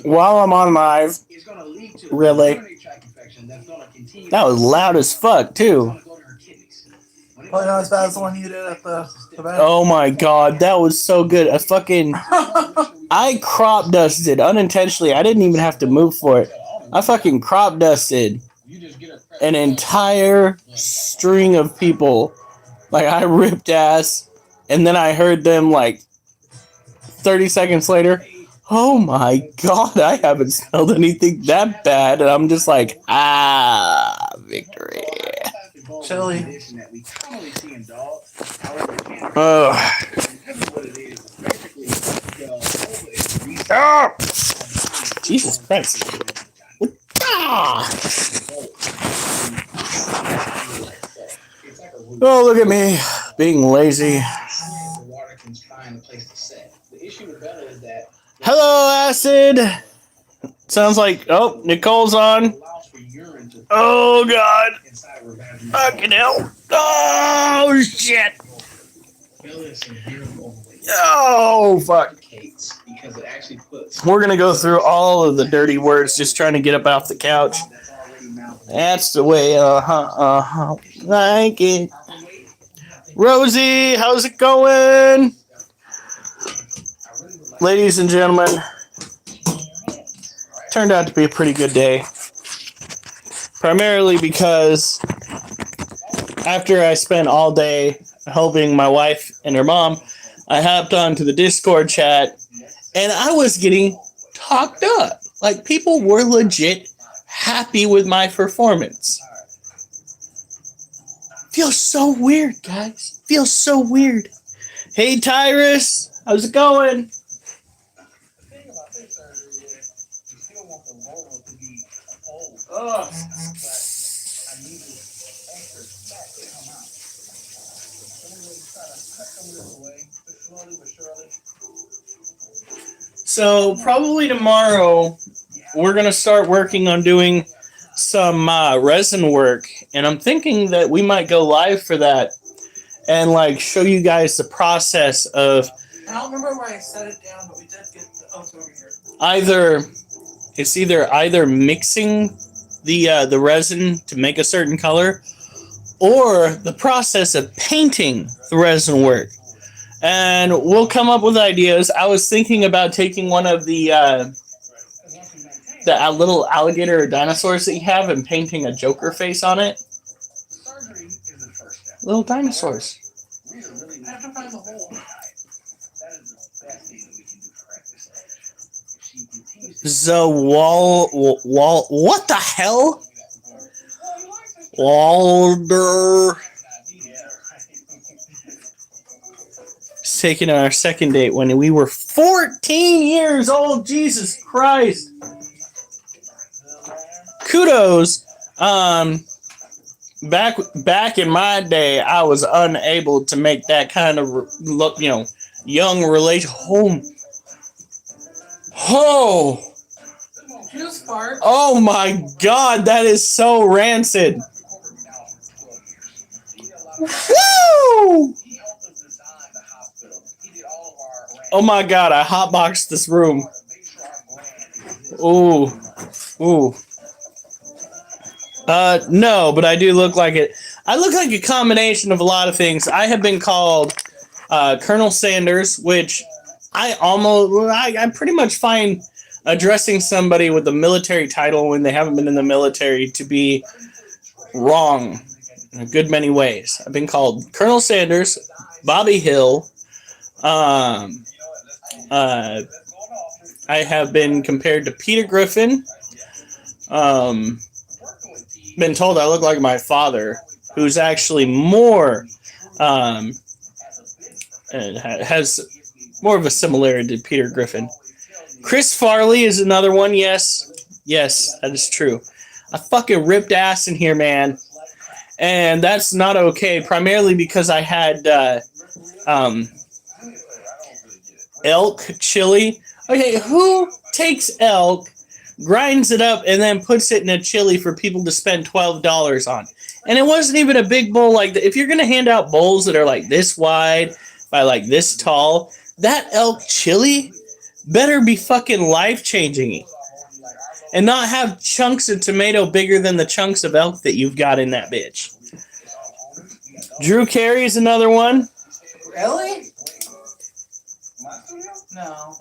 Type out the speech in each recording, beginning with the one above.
While I'm on live, really? That was loud as fuck, too. Probably not as bad as the one you did at the back. Oh my god, that was so good. I crop dusted unintentionally. I didn't even have to move for it. I fucking crop dusted an entire string of people. Like, I ripped ass, and then I heard them, like, 30 seconds later, oh my god, I haven't smelled anything that bad. And I'm just like, victory. Chili. Oh, Jesus Christ. Oh, look at me being lazy. Hello, Acid. Sounds like, oh, Nicole's on. Oh, God. Fucking hell. Oh, shit. Oh, fuck. We're going to go through all of the dirty words just trying to get up off the couch. That's the way, like it. Rosie, how's it going? Ladies and gentlemen, turned out to be a pretty good day. Primarily because after I spent all day helping my wife and her mom, I hopped onto the Discord chat and I was getting talked up. Like, people were legit happy with my performance. Feels so weird, guys. Feels so weird. Hey, Tyrus, how's it going? Ugh. So probably tomorrow we're going to start working on doing some resin work, and I'm thinking that we might go live for that and like show you guys the process of I don't remember why I set it down, but we did get the over here. either mixing the resin to make a certain color, or the process of painting the resin work. And we'll come up with ideas. I was thinking about taking one of the little alligator dinosaurs that you have and painting a Joker face on it. Little dinosaurs. I have to find the hole. What the hell? Walder. It's taking our second date when we were 14 years old. Jesus Christ. Kudos. Back in my day, I was unable to make that kind of young relation. Oh my God, that is so rancid. Woo! Oh my God, I hotboxed this room. Ooh. No, but I do look like it. I look like a combination of a lot of things. I have been called Colonel Sanders, which I pretty much find addressing somebody with a military title when they haven't been in the military to be wrong in a good many ways. I've been called Colonel Sanders, Bobby Hill. I have been compared to Peter Griffin. Been told I look like my father, who's actually more has more of a similarity to Peter Griffin. Chris Farley is another one. Yes, that is true. I fucking ripped ass in here, man, and that's not okay. Primarily because I had elk chili. Okay, who takes elk, grinds it up, and then puts it in a chili for people to spend $12 on? And it wasn't even a big bowl. Like, if you're gonna hand out bowls that are like this wide by like this tall, that elk chili better be fucking life-changing. And not have chunks of tomato bigger than the chunks of elk that you've got in that bitch. Drew Carey's another one. Really? No.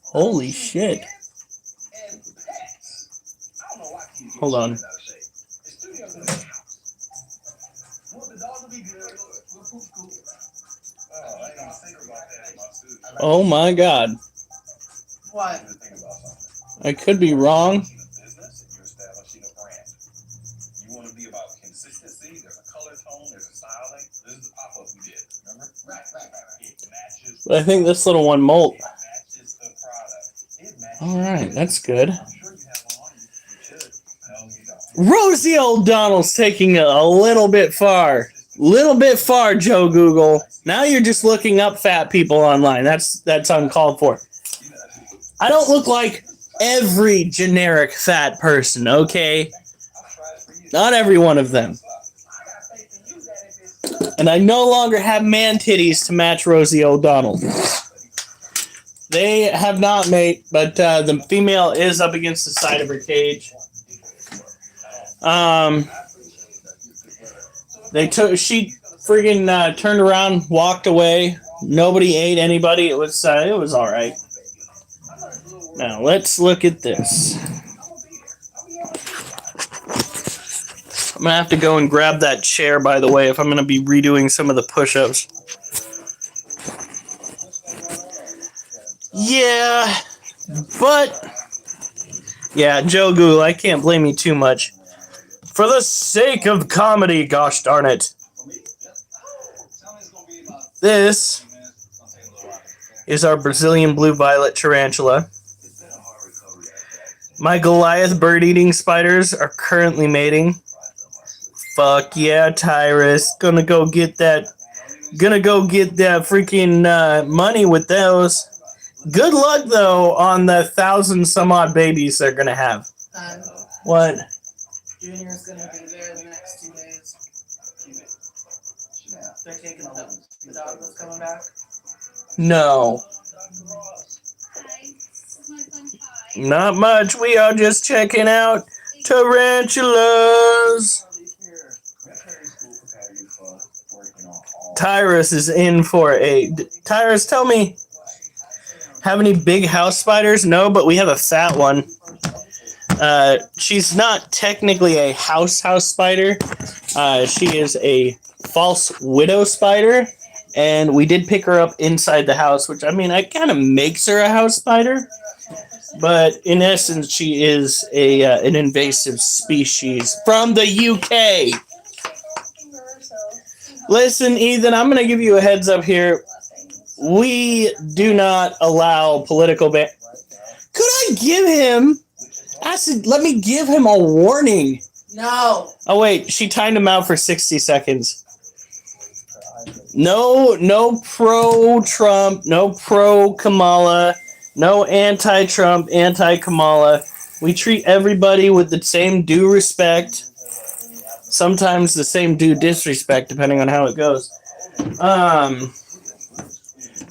Holy shit. Hold on. Oh my god. What? I could be wrong. But I think this little one molt. Alright, that's good. Rosie O'Donnell's taking it a little bit far. Little bit far, Joe Google. Now you're just looking up fat people online. That's uncalled for. I don't look like every generic fat person, okay? Not every one of them. And I no longer have man titties to match Rosie O'Donnell. They have not mate, but the female is up against the side of her cage. She friggin' turned around, walked away. Nobody ate anybody. It was all right. Now let's look at this. I'm gonna have to go and grab that chair, by the way, if I'm gonna be redoing some of the push-ups. Yeah, but yeah, Joe Google, I can't blame you too much. For the sake of comedy, gosh darn it. This is our Brazilian blue violet tarantula. My Goliath bird-eating spiders are currently mating. Fuck yeah, Tyrus. Gonna go get that freaking money with those. Good luck, though, on the 1,000 some odd babies they're gonna have. What? Junior's gonna be there the next 2 days. They're taking the dog that's coming back. No. Not much. We are just checking out tarantulas. Tyrus is in for a... Tyrus, tell me, have any big house spiders? No, but we have a fat one. She's not technically a house spider. She is a false widow spider, and we did pick her up inside the house, which, I mean, it kind of makes her a house spider, but in essence, she is an invasive species from the UK. Listen, Ethan, I'm going to give you a heads up here. We do not allow political ban. Could I give him... I said, let me give him a warning. No. Oh, wait. She timed him out for 60 seconds. No pro-Trump, no pro-Kamala, no anti-Trump, anti-Kamala. We treat everybody with the same due respect. Sometimes the same due disrespect, depending on how it goes.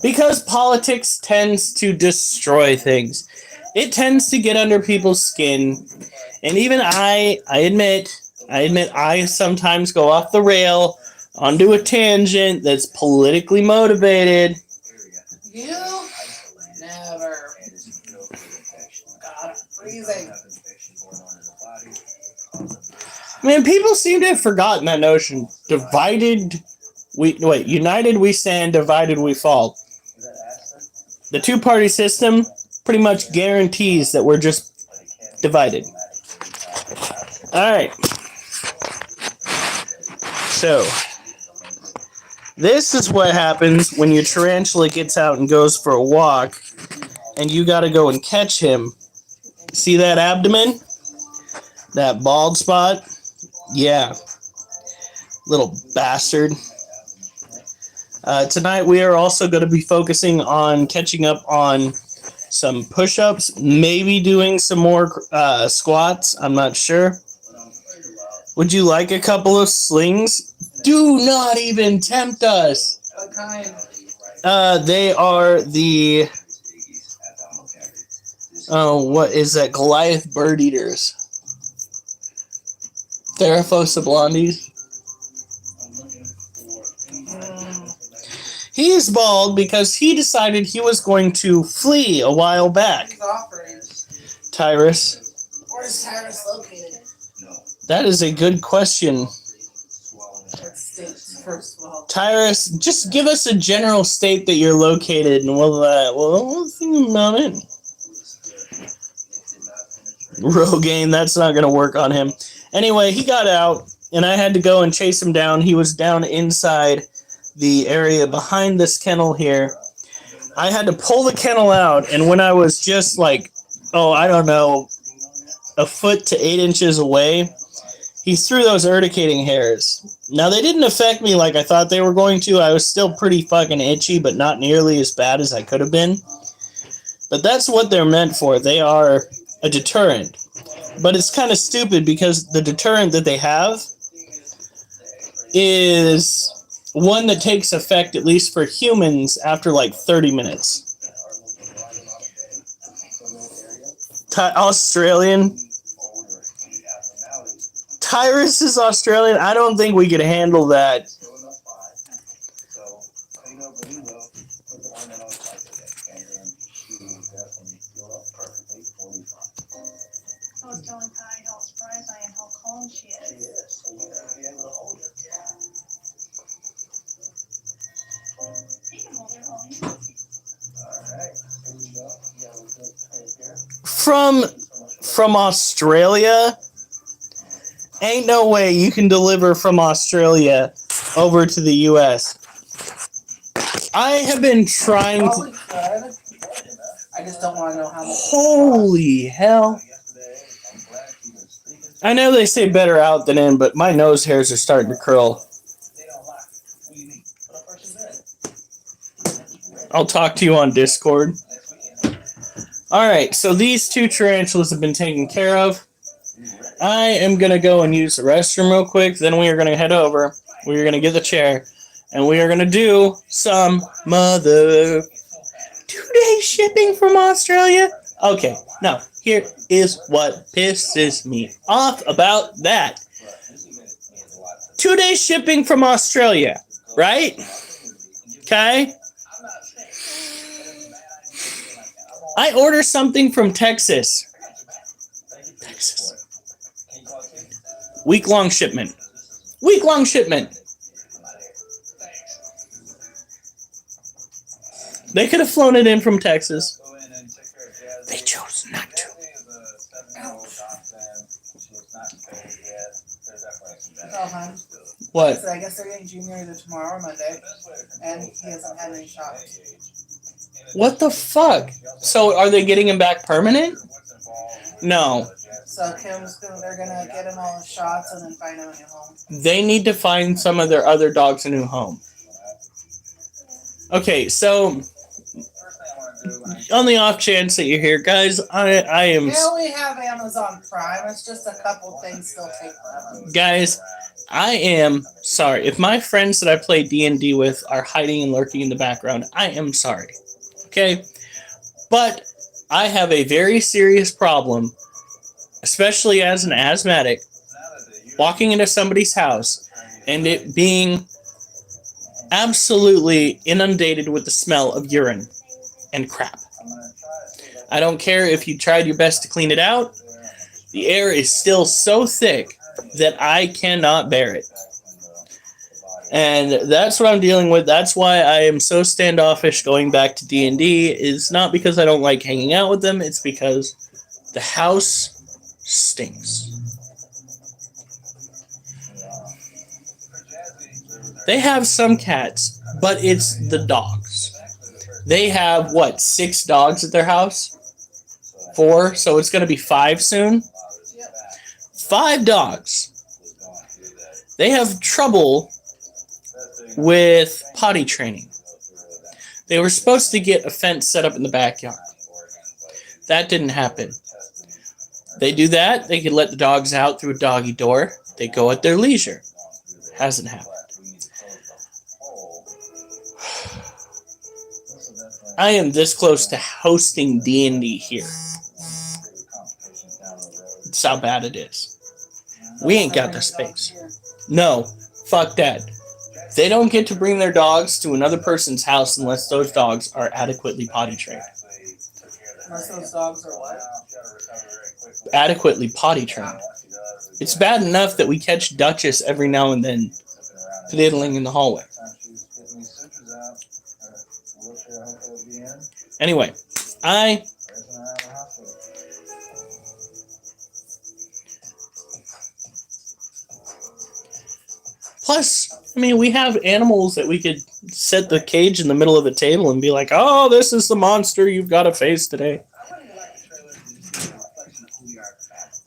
Because politics tends to destroy things. It tends to get under people's skin. And even I admit I sometimes go off the rail onto a tangent that's politically motivated. You never. God, freezing. Man, people seem to have forgotten that notion. United we stand, divided we fall. The two-party system pretty much guarantees that we're just divided. Alright. So, this is what happens when your tarantula gets out and goes for a walk, and you gotta go and catch him. See that abdomen? That bald spot? Yeah. Little bastard. Tonight we are also going to be focusing on catching up on some push-ups, maybe doing some more squats. I'm not sure. Would you like a couple of slings? Do not even tempt us. What kind? They are the what is that? Goliath bird eaters. Theraphosa blondies. He is bald because he decided he was going to flee a while back. He's offering. Tyrus. Where is Tyrus located? That is a good question. What state, first of all? Tyrus, just give us a general state that you're located, and we'll think about it. Rogaine, that's not going to work on him. Anyway, he got out, and I had to go and chase him down. He was down inside the area behind this kennel here. I had to pull the kennel out, and when I was just like, I don't know, a foot to 8 inches away, he threw those urticating hairs. Now, they didn't affect me like I thought they were going to. I was still pretty fucking itchy, but not nearly as bad as I could have been. But that's what they're meant for. They are a deterrent. But it's kind of stupid because the deterrent that they have is one that takes effect, at least for humans, after like 30 minutes. Australian. Tyrus is Australian. I don't think we could handle that. I was telling Kai how surprised I am how calm she is. He can hold her home. From Australia? Ain't no way you can deliver from Australia over to the U.S. I have been trying Probably to... could. I just don't want to know how much. Holy hell. I know they say better out than in, but my nose hairs are starting to curl. I'll talk to you on Discord. Alright, so these two tarantulas have been taken care of. I am going to go and use the restroom real quick. Then we are going to head over. We are going to get the chair. And we are going to do some mother... 2-day shipping from Australia? Okay, now, here is what pisses me off about that. 2-day shipping from Australia, right? Okay? I order something from Texas. Week-long shipment. Week-long shipment. They could have flown it in from Texas. They chose not to. What? So I guess they're getting Junior either tomorrow or Monday, and he hasn't had any shots. What the fuck? So are they getting him back permanent? No. So they're gonna get him all his shots and then find him a new home. They need to find some of their other dogs a new home. Okay, so on the off chance that you're here, guys, I am... Yeah, we have Amazon Prime. It's just a couple things still take forever. Guys, I am sorry. If my friends that I play D&D with are hiding and lurking in the background, I am sorry. Okay? But I have a very serious problem, especially as an asthmatic, walking into somebody's house and it being absolutely inundated with the smell of urine and crap. I don't care if you tried your best to clean it out. The air is still so thick that I cannot bear it. And that's what I'm dealing with. That's why I am so standoffish going back to D&D. It's not because I don't like hanging out with them. It's because the house stinks. They have some cats, but it's the dogs. They have, 6 dogs at their house? 4, so it's going to be 5 soon? 5 dogs. They have trouble with potty training. They were supposed to get a fence set up in the backyard. That didn't happen. They do that, they can let the dogs out through a doggy door. They go at their leisure. Hasn't happened. I am this close to hosting D&D here. That's how bad it is. We ain't got the space. No, fuck that. They don't get to bring their dogs to another person's house unless those dogs are adequately potty trained. Unless those dogs are what? Adequately potty trained. It's bad enough that we catch Duchess every now and then fiddling in the hallway. Anyway, Plus, I mean, we have animals that we could set the cage in the middle of the table and be like, oh, this is the monster you've got to face today.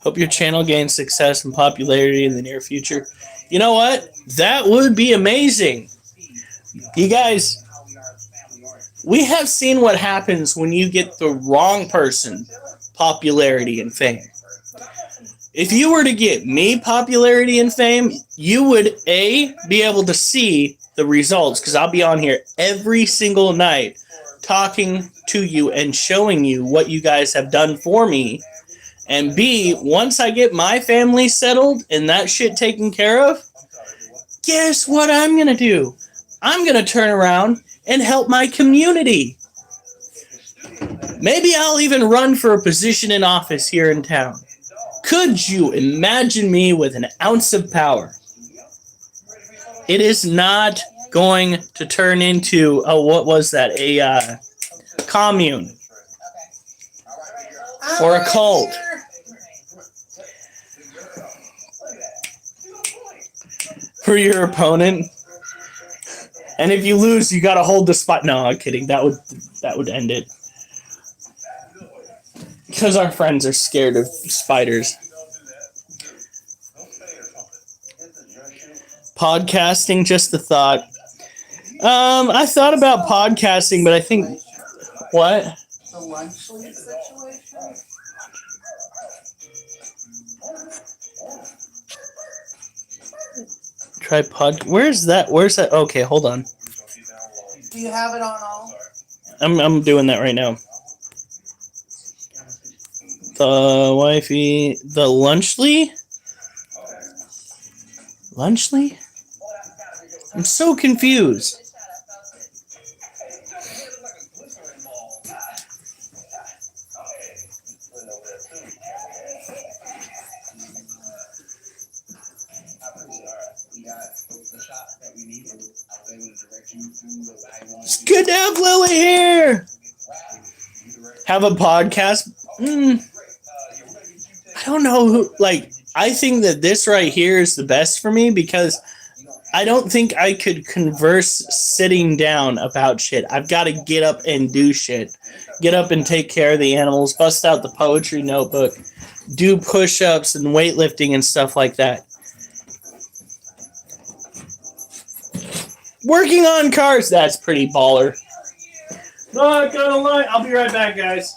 Hope your channel gains success and popularity in the near future. You know what? That would be amazing. You guys, we have seen what happens when you get the wrong person popularity and fame. If you were to get me popularity and fame, you would, A, be able to see the results, because I'll be on here every single night talking to you and showing you what you guys have done for me. And B, once I get my family settled and that shit taken care of, guess what I'm going to do? I'm going to turn around and help my community. Maybe I'll even run for a position in office here in town. Could you imagine me with an ounce of power? It is not going to turn into, what was that? A commune. Or a cult. For your opponent. And if you lose, you gotta hold the spot. No, I'm kidding. That would end it. Because our friends are scared of spiders. Podcasting, just the thought. I thought about podcasting, but I think... What? The lunch lead situation? Try pod... Where's that? Okay, hold on. Do you have it on all? I'm doing that right now. The wifey... The Lunchly? Lunchly? I'm so confused. It's good to have Lily here. Have a podcast? I don't know who, I think that this right here is the best for me because I don't think I could converse sitting down about shit. I've got to get up and do shit. Get up and take care of the animals, bust out the poetry notebook, do push-ups and weightlifting and stuff like that. Working on cars, that's pretty baller. Not gonna lie, I'll be right back, guys.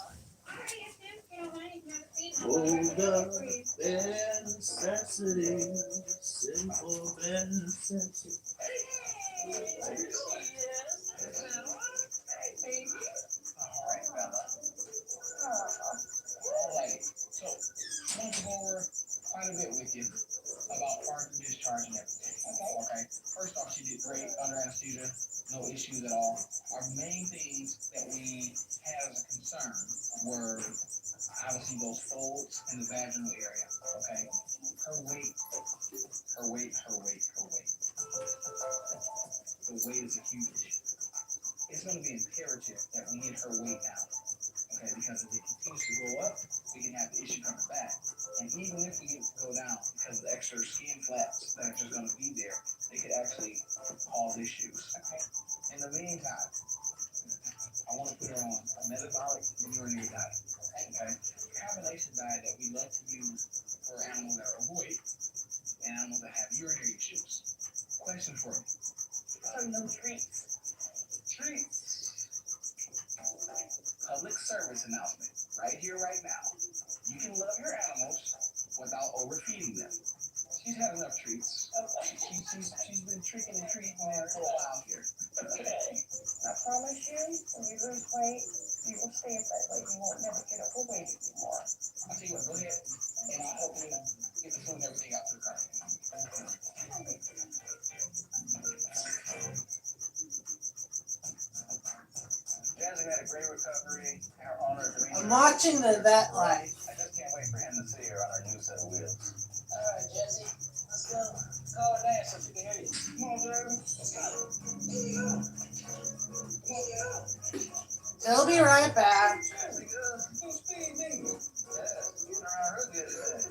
So, I want to go over quite a bit with you about parking, discharge, and everything. Okay. First off, she did great under anesthesia, no issues at all. Our main things that we had as a concern were obviously those folds in the vaginal area. Okay. Her weight. The weight is a huge issue. It's going to be imperative that we get her weight down. Okay, because if it continues to go up, we can have the issue coming back. And even if we get it to go down, because of the extra skin flaps that are just going to be there, they could actually cause issues. Okay. In the meantime, I want to put her on a metabolic and urinary diet. Okay. Combination diet that we love to use for animals that are overweight and animals that have urinary issues. Question for me. So no treats. Treats. Public service announcement right here, right now. You can love your animals without overfeeding them. She's had enough treats. She's been tricking and treating them for a while here. Okay. I promise you, when you lose weight, you will stay at that weight. You won't never get overweight anymore. I'll tell you what, go ahead, and I'll help you get the food and everything out to the car. Jasmine had a great recovery. Our honor to meet I'm her. watching the vet life. I just can't wait for him to see her on her new set of wheels. All right, Jesse, let's go. Call her dance so she can hear you. Come on, Jeremy. Let's go. They'll be right back. Jesse, go speed, didn't you? Yeah, getting around real good today.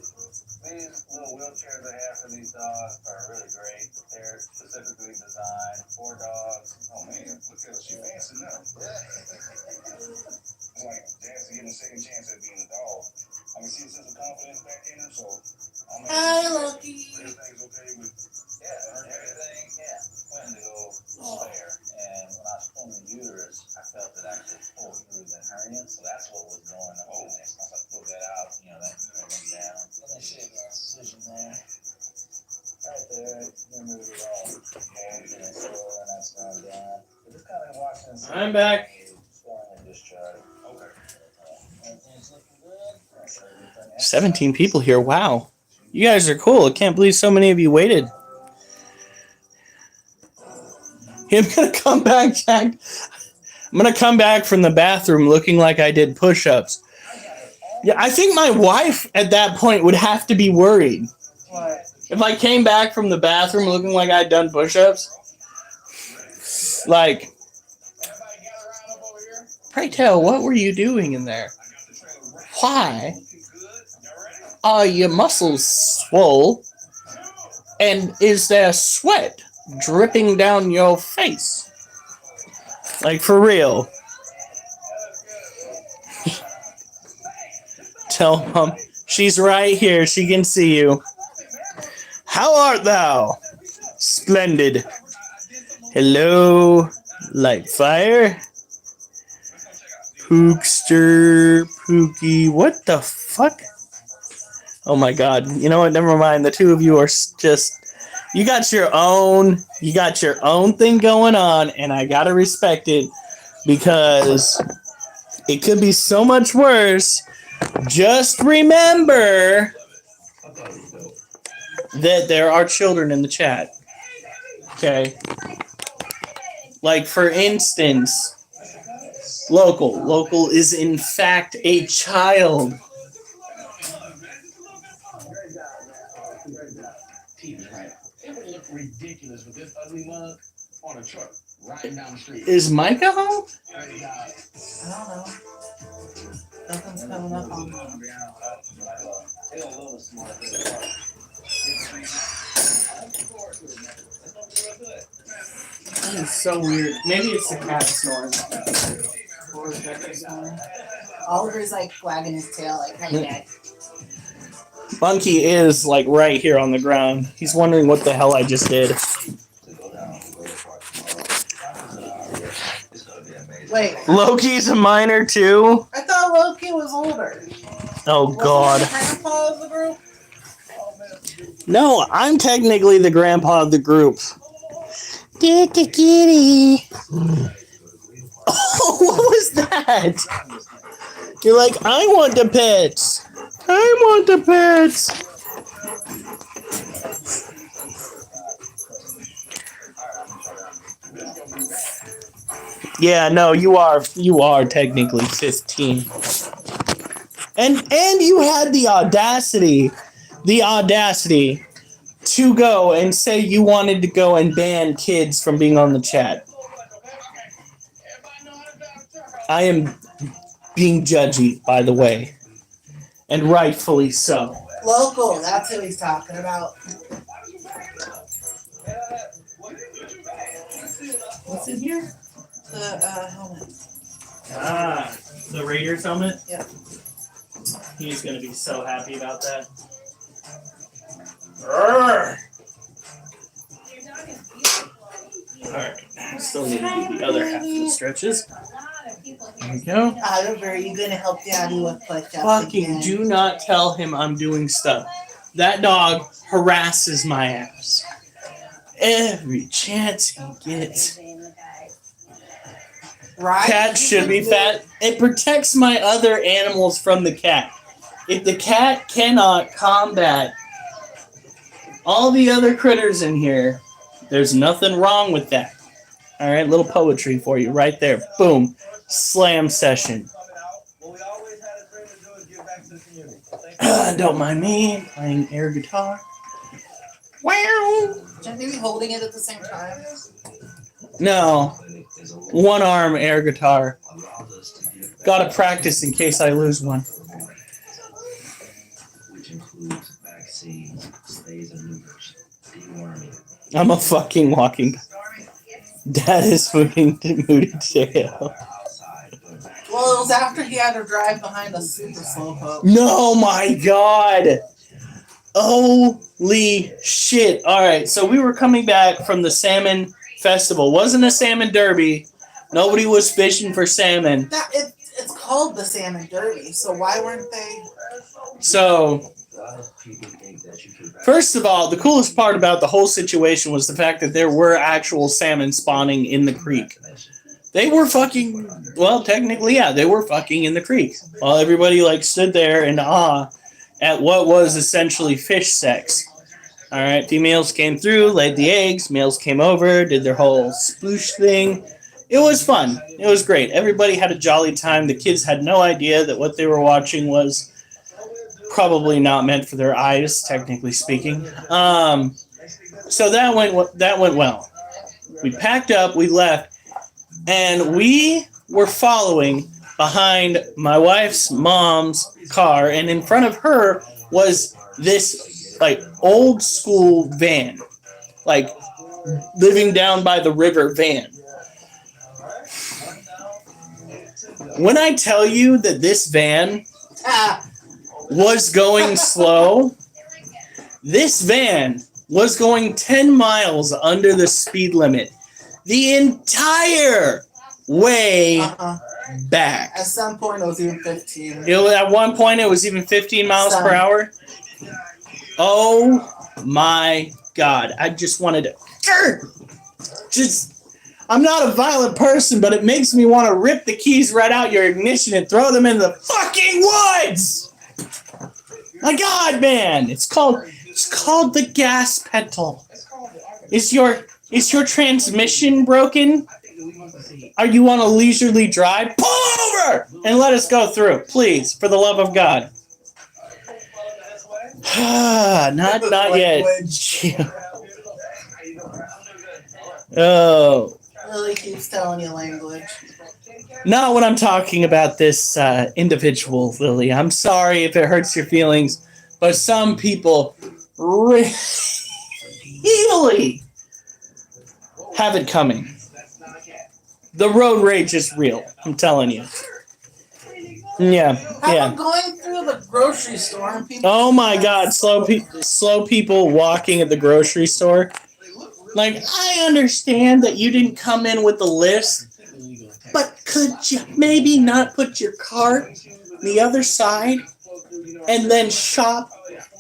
These little wheelchairs I have for these dogs are really great. They're specifically designed for dogs. Oh man, look at her, she fancy now. Yeah. It's like Jancy getting a second chance at being a dog. I can see a sense of confidence back in her, so I'm Hi, Loki. everything's okay with everything. Yeah, went to go there, and when I was pulling the uterus, I felt it actually pull through the hernia, so that's what was going on. Once I pulled that out, that went down. And then she had an incision there. Right there, remove it all. And so then that's gone down. But just kind of watching this. I'm back. Swelling and discharge. Okay. Everything's looking good. 17 people here. Wow. You guys are cool. I can't believe so many of you waited. I'm gonna come back, Jack. I'm gonna come back from the bathroom looking like I did push-ups. Yeah, I think my wife at that point would have to be worried. What? If I came back from the bathroom looking like I'd done push-ups. Like, pray tell, what were you doing in there? Why are your muscles swole? And is there sweat dripping down your face? Like, for real. Tell Mom, she's right here. She can see you. How art thou? Splendid. Hello, light fire. Pookster, Pookie. What the fuck? Oh my god. You know what? Never mind. The two of you are just... You got your own thing going on, and I gotta respect it because it could be so much worse. Just remember that there are children in the chat. Okay. Like, for instance, Local is in fact a child. It would look ridiculous with this ugly mug on a truck riding down the street. Is Micah home? I don't know. Nothing's coming up on me. That is so weird. Maybe it's the cat snoring. Oliver's like wagging his tail, like, hey, Dad. Monkey is like right here on the ground. He's wondering what the hell I just did. Wait, Loki's a minor too? I thought Loki was older. Oh god. Wasn't he the grandpa of the group? No, I'm technically the grandpa of the group. Get the kitty. Oh, what was that? You're like, I want the pets. I want the pets. Yeah, no, you are technically 15. And you had the audacity to go and say you wanted to go and ban kids from being on the chat. I am being judgy, by the way. And rightfully so. Local, that's who he's talking about. What's in here? The helmet. Ah, the Raiders helmet? Yep. He's going to be so happy about that. Alright, still need to do the other half of the stretches. There we go. Oliver, are you gonna help Daddy with push-ups Fucking again? do not tell him I'm doing stuff. That dog harasses my ass. Every chance he gets. Right? Cats should be fat. It protects my other animals from the cat. If the cat cannot combat all the other critters in here, there's nothing wrong with that. All right, little poetry for you right there. Boom. Slam session. Don't mind me playing air guitar. Wow. Shouldn't they be holding it at the same time? No. One arm air guitar. Gotta practice in case I lose one. Which includes vaccines, stays and neuters, deworming. I'm a fucking walking. Dad is moving to moody jail. Well, it was after he had to drive behind a super slowpoke. No, my God. Holy shit. All right, so we were coming back from the salmon festival. Wasn't a salmon derby. Nobody was fishing for salmon. It's called the Salmon Derby, so why weren't they? So, first of all, the coolest part about the whole situation was the fact that there were actual salmon spawning in the creek. They were fucking, well, technically, yeah, they were fucking in the creek. While everybody, like, stood there in awe at what was essentially fish sex. All right, females came through, laid the eggs, males came over, did their whole sploosh thing. It was fun. It was great. Everybody had a jolly time. The kids had no idea that what they were watching was probably not meant for their eyes, technically speaking. So that went well. We packed up, we left, and we were following behind my wife's mom's car, and in front of her was this like old school van, like living down by the river van. When I tell you that this van was going slow, this van was going 10 miles under the speed limit the entire way back. At some point, it was even 15. At one point, it was even 15 miles per hour. Oh my God. I just wanted to... I'm not a violent person, but it makes me want to rip the keys right out your ignition and throw them in the fucking woods! My God, man! It's called the gas pedal. Is your transmission broken? Are you on a leisurely drive? Pull over and let us go through, please, for the love of God. not yet. Oh. Lily keeps telling you language. Not when I'm talking about this individual, Lily. I'm sorry if it hurts your feelings, but some people really have it coming. The road rage is real. I'm telling you. Yeah. I'm going through the grocery store and people. Oh my God! Slow people walking at the grocery store. Like, I understand that you didn't come in with a list, but could you maybe not put your cart the other side and then shop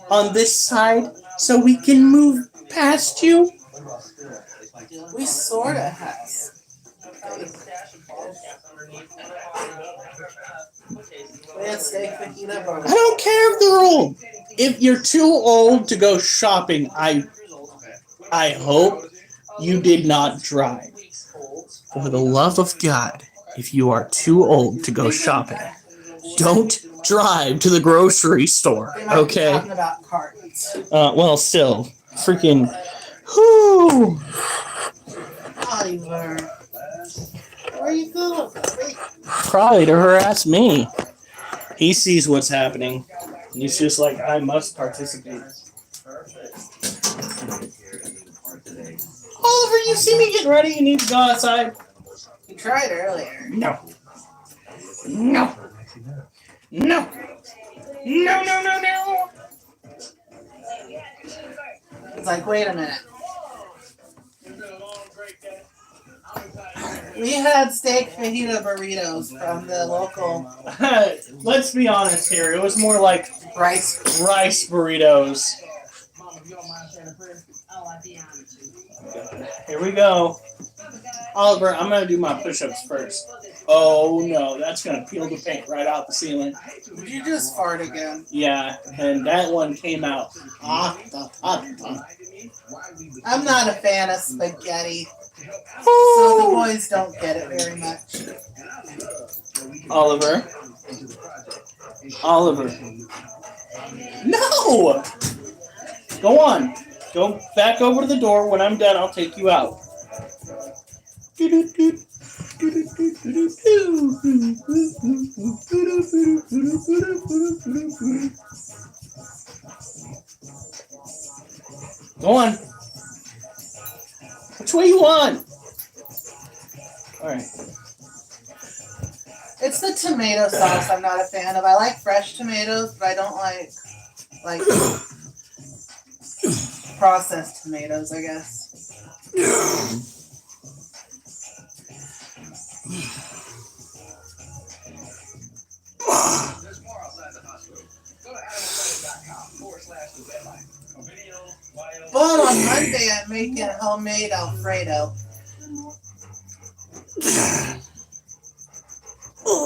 on this side so we can move past you? We sort of have. I don't care if they're old. If you're too old to go shopping, I hope you did not drive. For the love of God, if you are too old to go shopping, don't drive to the grocery store, okay? Talking about cartons. Well, still, freaking, whoo. Oliver, where you going, baby? Probably to harass me. He sees what's happening. He's just like, I must participate. Oliver, you see me getting ready? You need to go outside? You tried earlier. No. It's like, wait a minute. We had steak fajita burritos from the local. Let's be honest here. It was more like rice burritos. Here we go. Oliver, I'm gonna do my push-ups first. Oh no, that's gonna peel the paint right off the ceiling. Did you just fart again? Yeah, and that one came out. I'm not a fan of spaghetti, so the boys don't get it very much. Oliver. Oliver. No! Go on. Go back over to the door. When I'm done, I'll take you out. Go on. Which way you want? Alright. It's the tomato sauce I'm not a fan of. I like fresh tomatoes, but I don't like processed tomatoes, I guess. There's more outside the hospital. Go to animalplanet.com/thevetlife. A video, bio. But on Monday, I'm making homemade Alfredo. I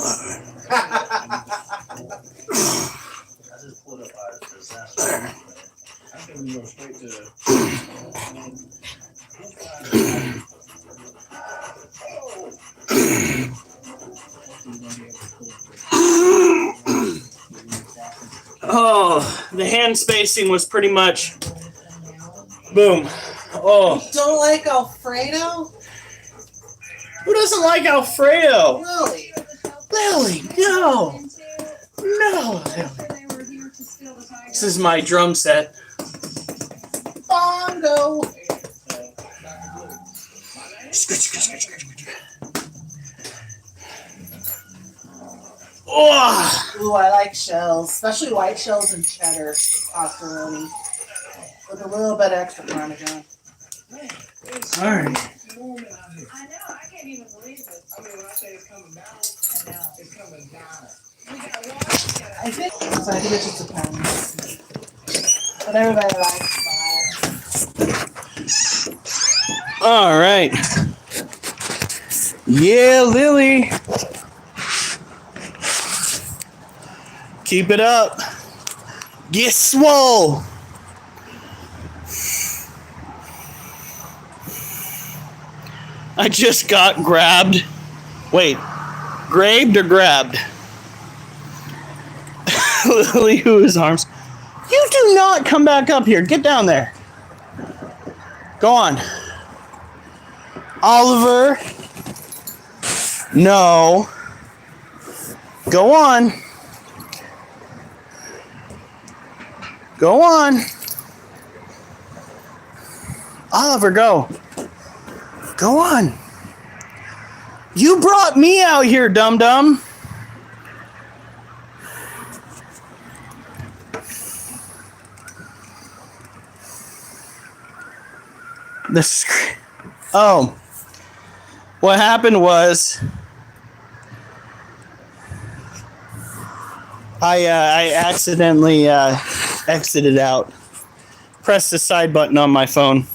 just pulled up our disaster. I think we go straight to. Oh, the hand spacing was pretty much boom. Oh, Don't like Alfredo? who doesn't like Alfredo? Really? Lily, no. No, Lily. This is my drum set. Bongo! Oh, Ooh, I like shells, especially white shells and cheddar pepperoni with a little bit of extra parmesan. all right. I know, I can't even believe it. I mean, when I say it's coming down, I know. it's coming down. We got one, I think it just depends. But everybody likes fries. All right. Yeah, Lily. Keep it up. Get swole. I just got grabbed. Wait, grabbed or grabbed? Lily, who is arms? You do not come back up here. Get down there. Go on. Oliver. No. Go on. Go on. Oliver, go. Go on. You brought me out here, dum-dum. Oh. What happened was I accidentally exited out. Pressed the side button on my phone.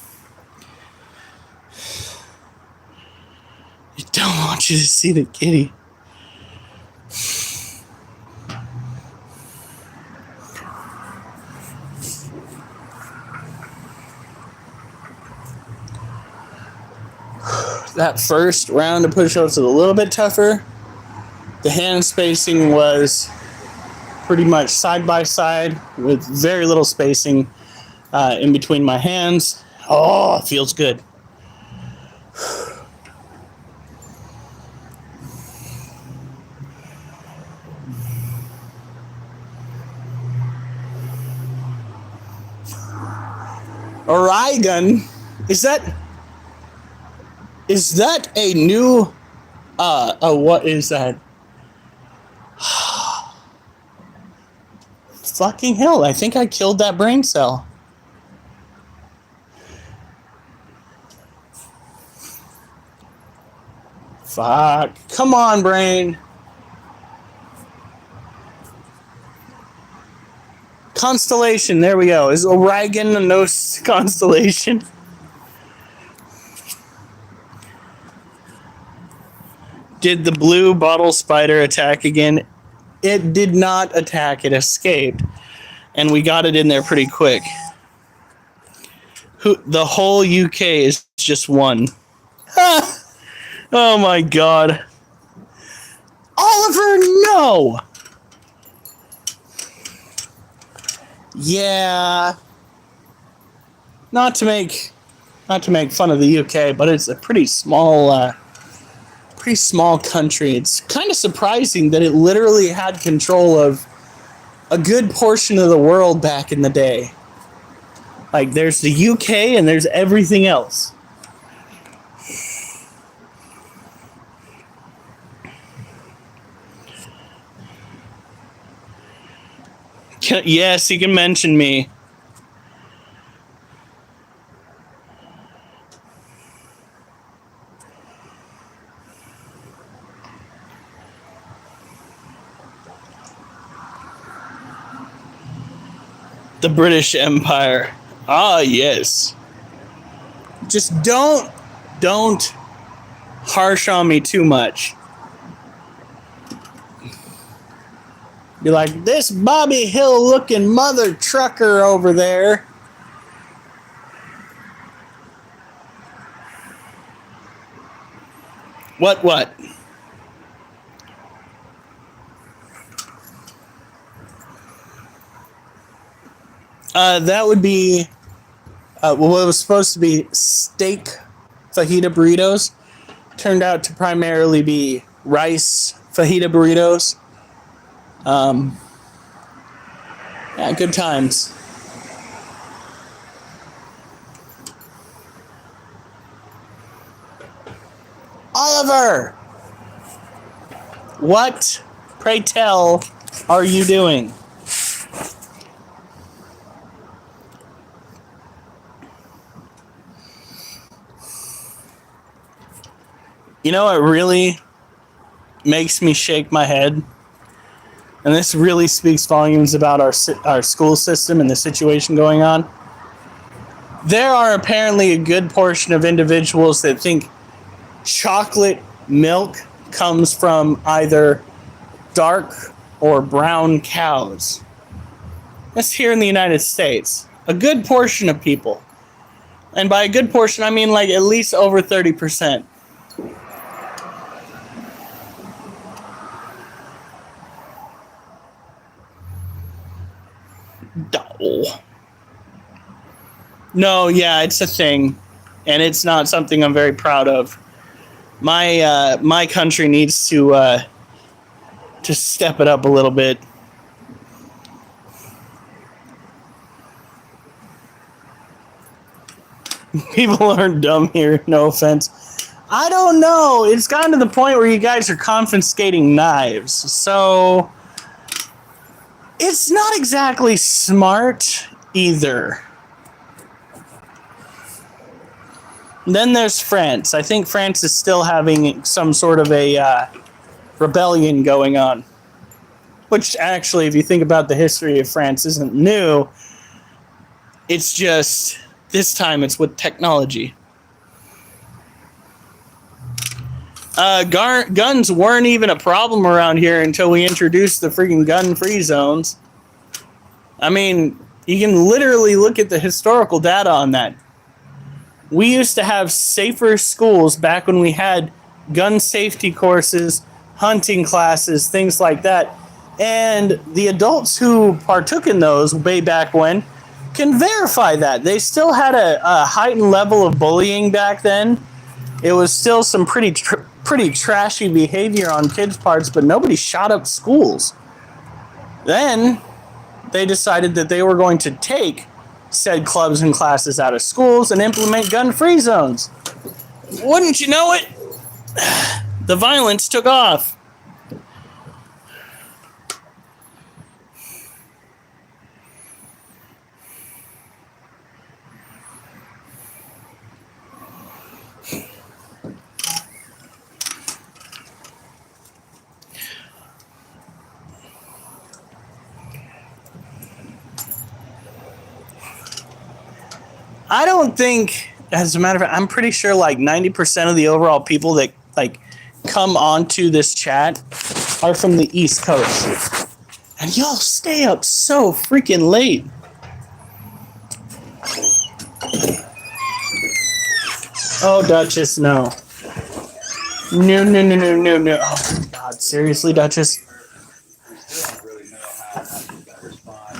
I don't want you to see the kitty. That first round of push-ups was a little bit tougher. The hand spacing was pretty much side by side with very little spacing in between my hands. Oh, it feels good. Oregon, is that a new what is that? Fucking hell, I think I killed that brain cell. Fuck. Come on, brain. Constellation, there we go. Is Orion a no constellation? Did the blue bottle spider attack again? It did not attack. It escaped. And we got it in there pretty quick. The whole UK is just one. Oh my god. Oliver, no! Yeah. Not to make fun of the UK, but it's a pretty small country. It's kind of surprising that it literally had control of a good portion of the world back in the day. Like, there's the UK and there's everything else. Yes, you can mention me. The British Empire. Ah, yes. Just don't harsh on me too much. Be like, this Bobby Hill looking mother trucker over there. What? That would be what was supposed to be steak fajita burritos. Turned out to primarily be rice fajita burritos. Yeah, good times. Oliver! What, pray tell, are you doing? You know what really makes me shake my head? And this really speaks volumes about our school system and the situation going on. There are apparently a good portion of individuals that think chocolate milk comes from either dark or brown cows. That's here in the United States. A good portion of people. And by a good portion, I mean like at least over 30%. No, yeah, it's a thing, and it's not something I'm very proud of. My country needs to step it up a little bit. People aren't dumb here, no offense. I don't know. It's gotten to the point where you guys are confiscating knives, so it's not exactly smart either. Then there's France. I think France is still having some sort of a rebellion going on. Which actually, if you think about the history of France, isn't new. It's just, this time it's with technology. Guns weren't even a problem around here until we introduced the freaking gun-free zones. I mean, you can literally look at the historical data on that. We used to have safer schools back when we had gun safety courses, hunting classes, things like that. And the adults who partook in those way back when can verify that. They still had a heightened level of bullying back then. It was still some pretty trashy behavior on kids' parts, but nobody shot up schools. Then they decided that they were going to take said clubs and classes out of schools and implement gun-free zones. Wouldn't you know it? The violence took off. I don't think, as a matter of fact, I'm pretty sure like 90% of the overall people that like come onto this chat are from the East Coast. And y'all stay up so freaking late. Oh, Duchess, no. No, no, no, no, no, no. Oh, my God. Seriously, Duchess? We still don't really know how he's going to respond.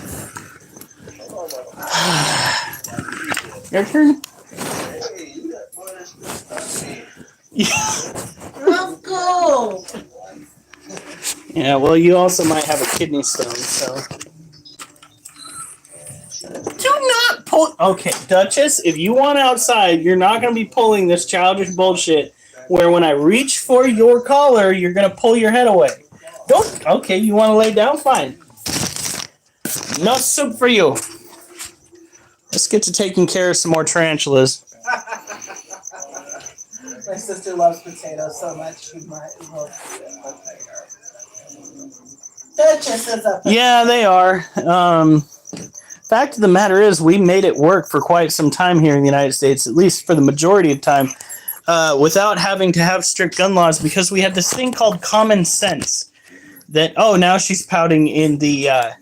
Your turn? Hey, you got boy, that's Yeah. Let's go. Yeah, well, you also might have a kidney stone, so. Do not pull. Okay, Duchess, if you want outside, you're not going to be pulling this childish bullshit where when I reach for your collar, you're going to pull your head away. Don't. Okay, you want to lay down? Fine. No soup for you. Let's get to taking care of some more tarantulas. My sister loves potatoes so much she might as well eat a potato. Duchess is a potato. Yeah, they are. Fact of the matter is, we made it work for quite some time here in the United States, at least for the majority of time, without having to have strict gun laws because we had this thing called common sense. That now she's pouting in the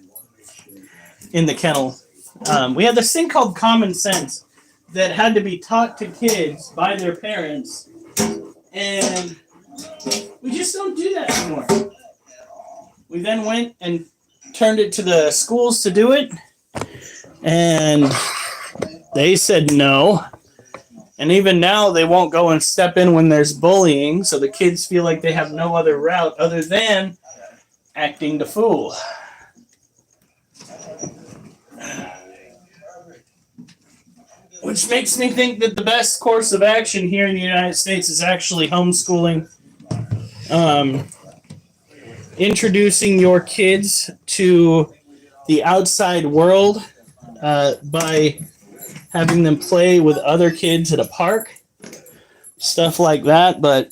kennel. We had this thing called common sense that had to be taught to kids by their parents, and we just don't do that anymore. We then went and turned it to the schools to do it, and they said no. And even now, they won't go and step in when there's bullying, so the kids feel like they have no other route other than acting the fool. Which makes me think that the best course of action here in the United States is actually homeschooling. Introducing your kids to the outside world by having them play with other kids at a park. Stuff like that, but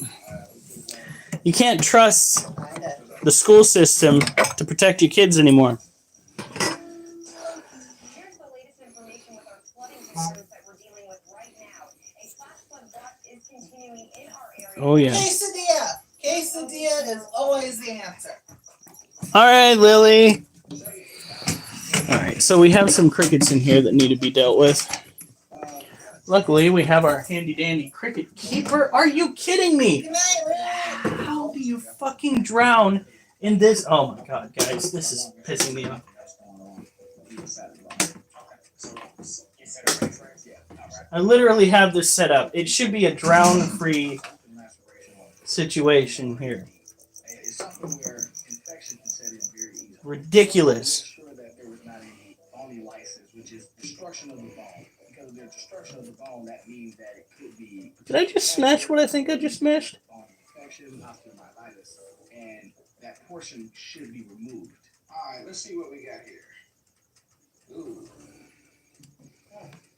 you can't trust the school system to protect your kids anymore. Here's the latest information with our flooding concerns that we're dealing with right now. A flash flood watch is continuing in our area. Oh, yeah. Quesadilla. Quesadilla is always the answer. All right, Lily. All right, so we have some crickets in here that need to be dealt with. Luckily, we have our handy-dandy cricket keeper. Are you kidding me? Good night, Lily. How do you fucking drown in this? Oh, my God, guys. This is pissing me off. I literally have this set up. It should be a drown-free situation here. Ridiculous. Did I just smash what I think I just smashed? And that portion should be removed. All right, let's see what we got here. Ooh.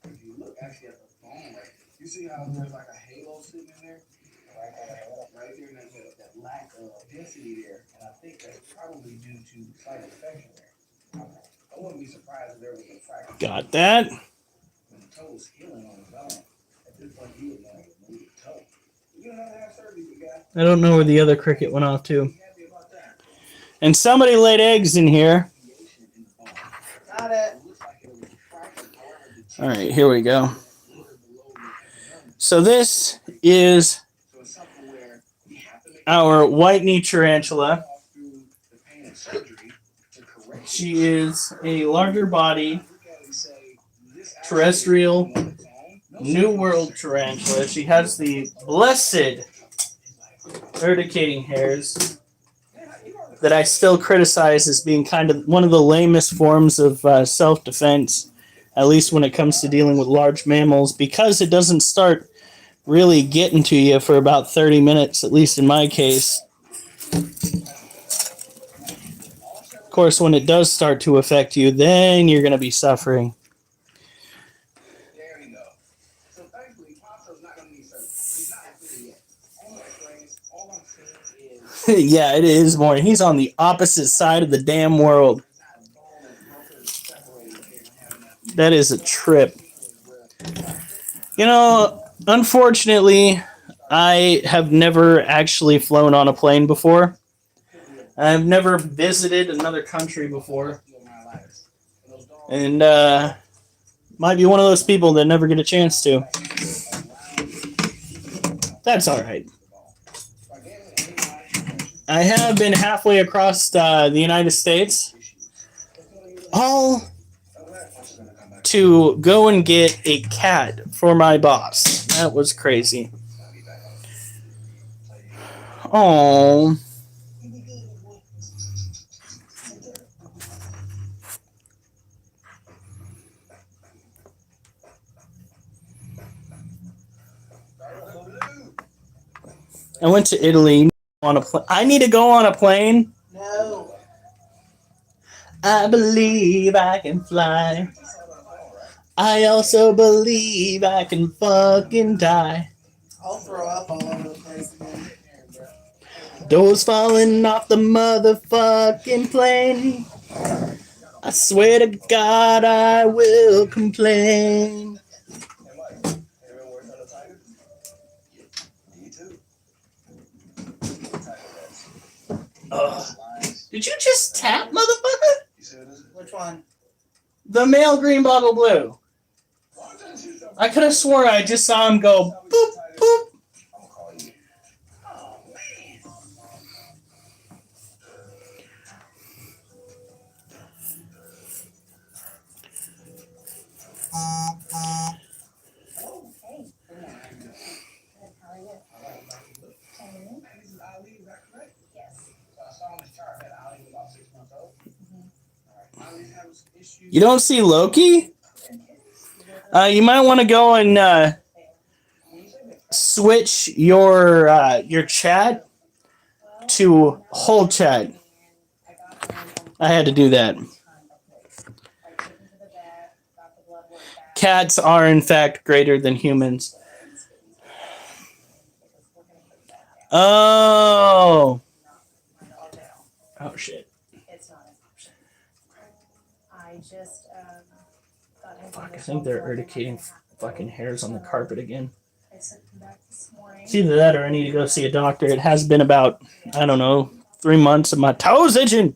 If you look actually at the bone, right, you see how there's like a halo sitting in there? Right there, there's that lack of density there, and I think that's probably due to slight infection there. I wouldn't be surprised if there was a fracture. Got that. When the toe is healing on its own, at this point you would want to remove the toe. You don't have to have surgery, big guy. I don't know where the other cricket went off to. Be happy about that. And somebody laid eggs in here. Got it. All right, here we go. So this is our white knee tarantula. She is a larger body, terrestrial, New World tarantula. She has the blessed urticating hairs that I still criticize as being kind of one of the lamest forms of self-defense, at least when it comes to dealing with large mammals, because it doesn't start really getting to you for about 30 minutes, at least in my case. Of course, when it does start to affect you, then you're going to be suffering. There you go. So thankfully, Poncho's not going to need surgery. He's not there yet. All I'm saying is... Yeah, it is more. He's on the opposite side of the damn world. That is a trip. You know, unfortunately, I have never actually flown on a plane before. I've never visited another country before. And might be one of those people that never get a chance to. That's all right. I have been halfway across the United States, all to go and get a cat for my boss. That was crazy. Oh. I went to Italy on a plane. I need to go on a plane. No. I believe I can fly. I also believe I can fucking die. I'll throw up all over the place again. Doors falling off the motherfucking plane. I swear to God I will complain. Ugh. Did you just tap, motherfucker? Which one? The male green bottle blue. I could have sworn I just saw him go boop, boop. You don't see Loki? You might want to go and switch your chat to whole chat. I had to do that. Cats are in fact greater than humans. Oh. Oh shit. It's not an option. I just Fuck, I think they're eradicating fucking hairs on the carpet again. I sent them back this morning. It's either that or I need to go see a doctor. It has been about, I don't know, 3 months and my toes itching.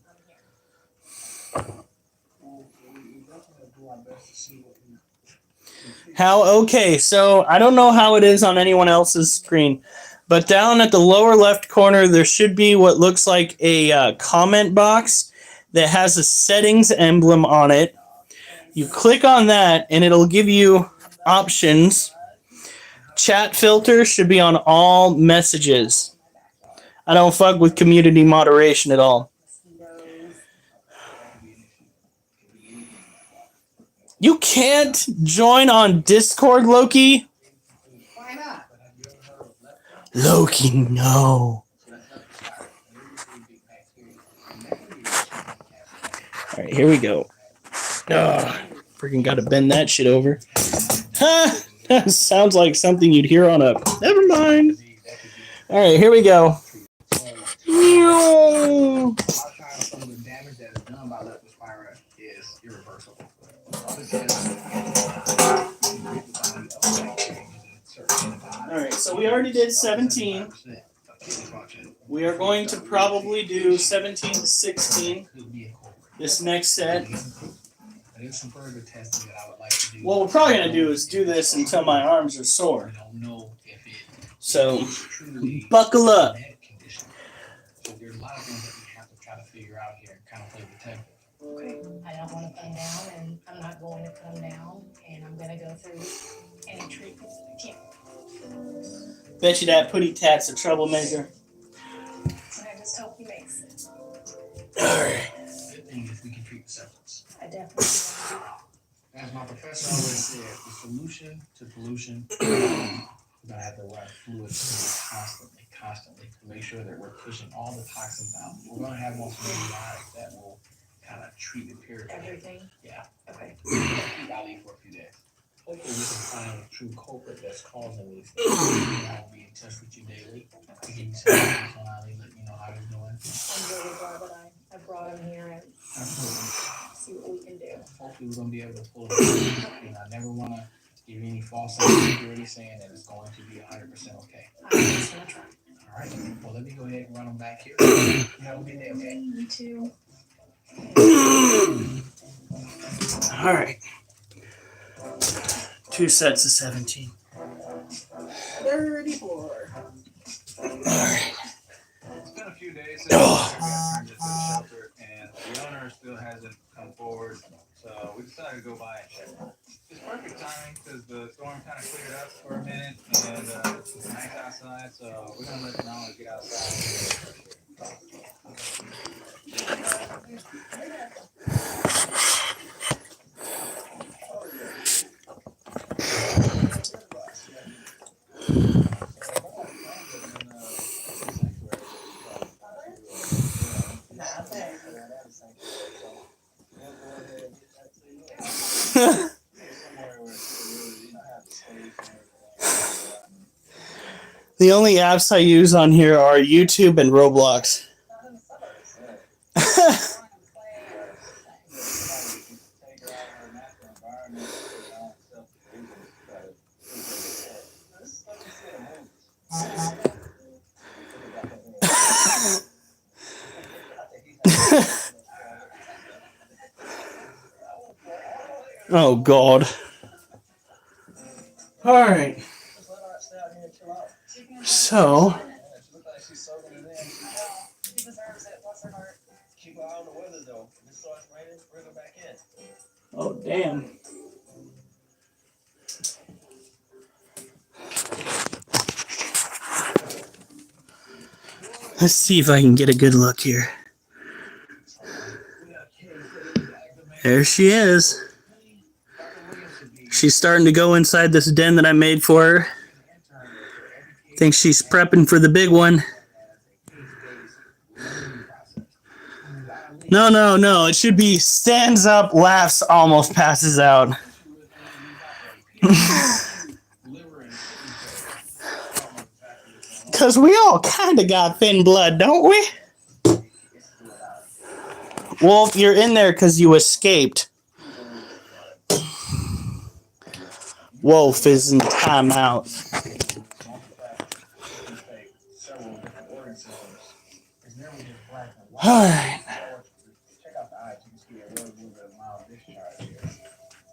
How? Okay, so I don't know how it is on anyone else's screen, but down at the lower left corner, there should be what looks like a comment box that has a settings emblem on it. You click on that, and it'll give you options. Chat filter should be on all messages. I don't fuck with community moderation at all. You can't join on Discord, Loki? Why not? Loki, no. Alright, here we go. Freaking gotta bend that shit over. Ha! That sounds like something you'd hear on a... Never mind. Alright, here we go. Meow. Some of the damage that is done by leptospira is irreversible. Alright, so we already did 17. We are going to probably do 17 to 16 this next set. There's some further testing that I would like to do. What we're probably going to do is do this until my arms are sore. I don't know if it So, is truly buckle up. a genetic condition. So there's a lot of things that we have to try to figure out here and kind of play detective. I don't want to come down, and I'm not going to come down, and I'm going to go through any treatments that I can. Bet you that Putty Tat's a troublemaker. And I just hope he makes it. Alright. Good thing if we can treat the symptoms. I definitely want to do that. As my professor always said, the solution to pollution, we're gonna have the right fluids constantly to make sure that we're pushing all the toxins out. We're gonna have more antibiotics that will kind of treat the period. Everything? Yeah. Okay. Keep Ali for a few days. Hopefully we can find a true culprit that's causing these things. I'll be in touch with you daily. To give you some updates on Ali, let you know how he's doing. I'm really glad that I brought him here and Absolutely. see what we can do. Hopefully we're gonna be able to pull it off. And I never wanna give you any false sense of security saying that it's going to be 100% okay. I'm just gonna try. All right. Well, let me go ahead and run them back here. You have a good day, okay? You too. All right. 2 sets of 17. 34. All right. It's been a few days since we got turned into the shelter, and the owner still hasn't come forward. So we decided to go by and check. It's perfect timing because the storm kind of cleared up for a minute, and it's nice outside. So we're gonna let the owner get outside. The only apps I use on here are YouTube and Roblox. Oh, God. All right. So, Keep an eye on the weather though. If it starts raining, bring her back in. oh, damn. Let's see if I can get a good look here. There she is. She's starting to go inside this den that I made for her. Think she's prepping for the big one. No. It should be stands up, laughs, almost passes out. Because we all kind of got thin blood, don't we? Wolf, you're in there because you escaped. Wolf is in timeout. Alright. Check out the eyes. You can see a little bit of mild discharge here,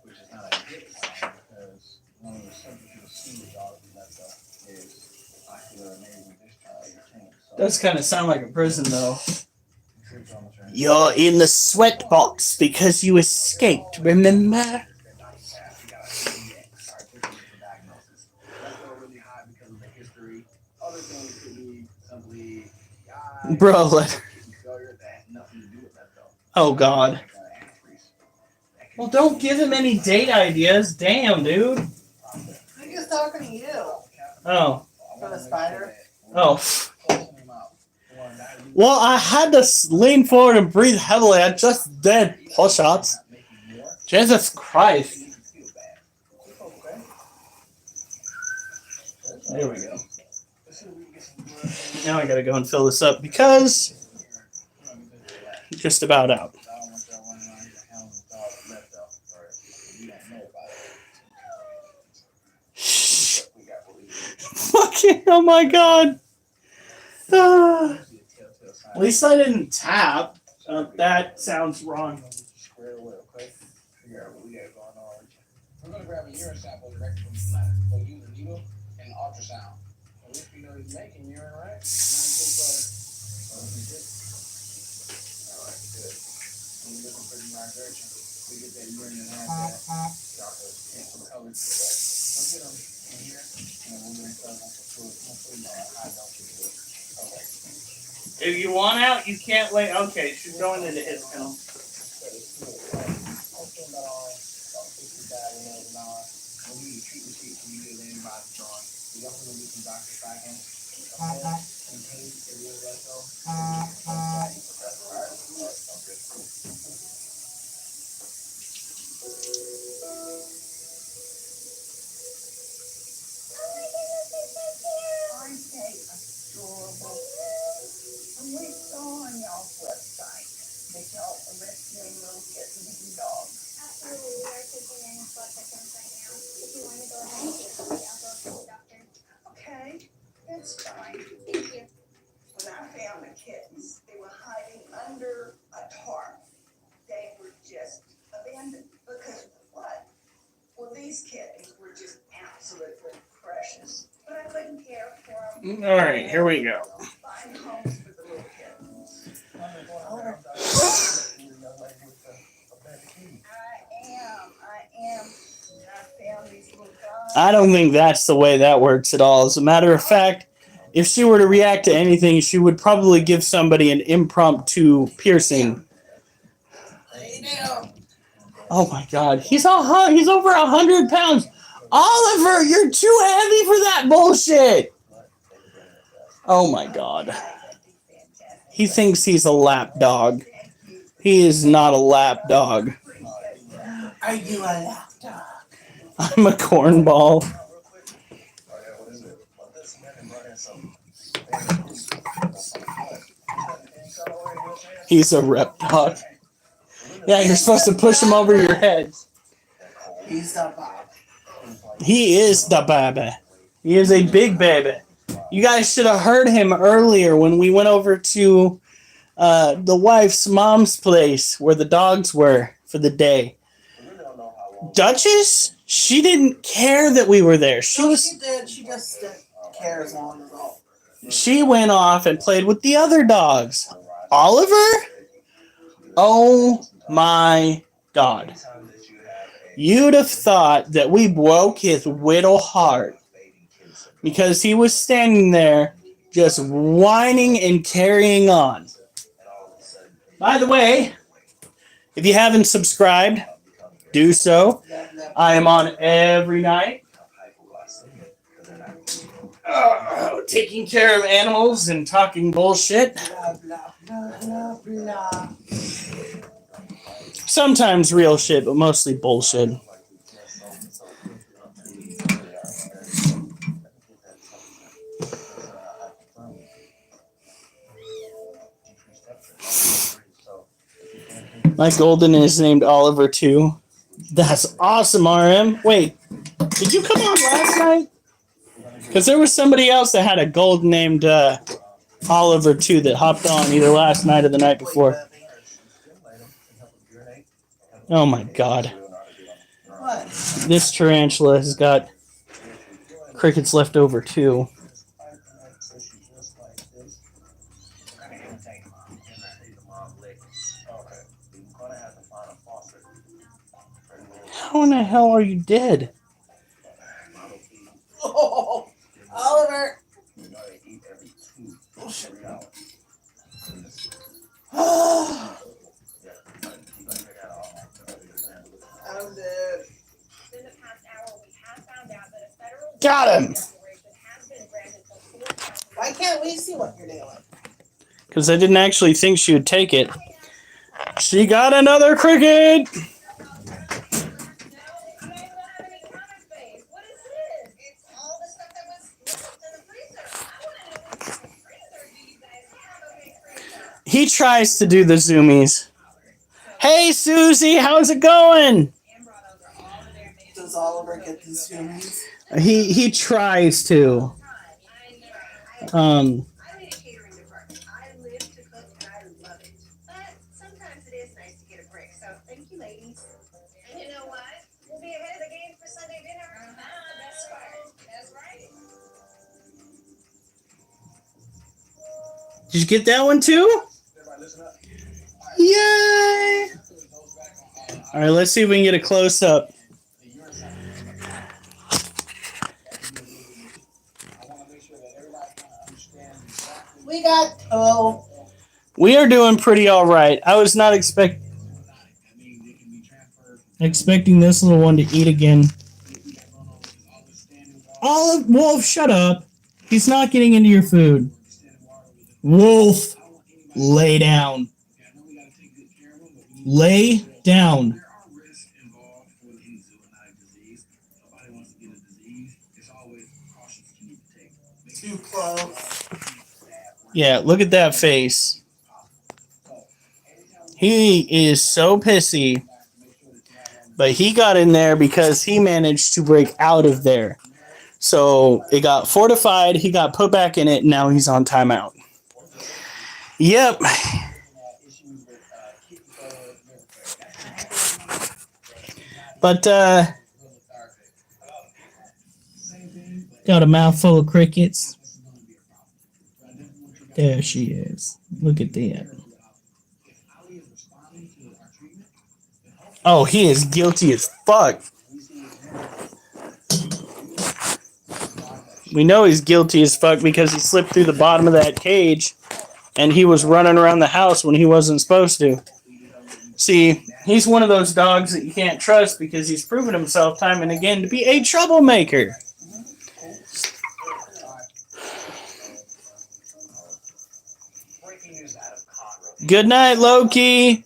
which is not a good sign because one of the symptoms you'll see with dogs with that stuff is ocular nasal discharge. Does kind of sound like a prison, though. You're in the sweat box because you escaped, remember? Bro, oh, God. Well, don't give him any date ideas. Damn, dude. He was talking to you. Oh. For the spider. Oh. Well, I had to lean forward and breathe heavily. I just did push-ups. Jesus Christ. There we go. Now I gotta go and fill this up because I'm just about out. Shh. Fucking, oh my God. At least I didn't tap. That sounds wrong. Square away, okay? Figure out what we got going on. We're gonna grab a urine sample directly from the bladder. We'll use a needle and an ultrasound. At least we know he's making urine, right? Nice big butter. All right, good. And you're looking pretty nice, aren't you? We get that urine in half that. Chocolate and some color to that. Let's get them in here, and we're gonna start on some food. Hopefully, high dosage food. Okay. If you want out, you can't wait. Okay, she's going into his kennel. We saw on y'all's website that y'all rescuing little kittens and dogs. Absolutely, we are taking in foster kittens right now. If you want to go ahead and take the I'll go to the doctor. Okay, that's fine. Thank you. When I found the kittens, they were hiding under a tarp. They were just abandoned because what? Well, these kittens were just absolutely precious. But I couldn't care for them. All right, here we go. Find homes for the little kittens. I am. I found these little guys. I don't think that's the way that works at all. As a matter of fact, if she were to react to anything, she would probably give somebody an impromptu piercing. Oh my God, he's over 100 pounds. Oliver, you're too heavy for that bullshit. Oh my God. He thinks he's a lap dog. He is not a lap dog. Are you a lapdog? I'm a cornball. He's a rep dog. Yeah, you're supposed to push him over your head. He's the Bob. He is the baby. He is a big baby. You guys should have heard him earlier when we went over to the wife's mom's place where the dogs were for the day. Duchess, she didn't care that we were there. She did. She just didn't care as long as all. She went off and played with the other dogs. Oliver? Oh my God. You'd have thought that we broke his little heart because he was standing there just whining and carrying on. By the way, if you haven't subscribed, do so. I am on every night. Taking care of animals and talking bullshit. Blah, blah, blah, blah, blah. Sometimes real shit, but mostly bullshit. My golden is named Oliver too. That's awesome, RM. Wait, did you come on last night? Because there was somebody else that had a gold named Oliver too that hopped on either last night or the night before. Oh my God. What? This tarantula has got crickets left over too. How in the hell are you dead? Oh, Oliver. I'm dead. In the past hour, we have found out that a federal Got him! declaration has been granted for 4,000. Why can't we see what you're doing? Because I didn't actually think she would take it. She got another cricket! He tries to do the zoomies. Hey, Susie, how's it going? Does Oliver get the zoomies? He tries to. I'm in a catering department. I live to cook and I love it. But sometimes it is nice to get a break. So thank you, ladies. And you know what? We'll be ahead of the game for Sunday dinner. That's the best part. That's right. Did you get that one too? Yay! All right, let's see if we can get a close up. We got two. We are doing pretty all right. I was not expecting this little one to eat again. Olive, Wolf, shut up. He's not getting into your food. Wolf, lay down. Lay down. There are risks involved with any zoonotic disease. Nobody wants to get a disease. It's always precautions you need to take. Too close. Yeah, look at that face. He is so pissy. But he got in there because he managed to break out of there. So it got fortified. He got put back in it. And now he's on timeout. Yep. But, got a mouthful of crickets. There she is. Look at that. Oh, he is guilty as fuck. We know he's guilty as fuck because he slipped through the bottom of that cage and he was running around the house when he wasn't supposed to. See, he's one of those dogs that you can't trust because he's proven himself time and again to be a troublemaker. Good night, Loki.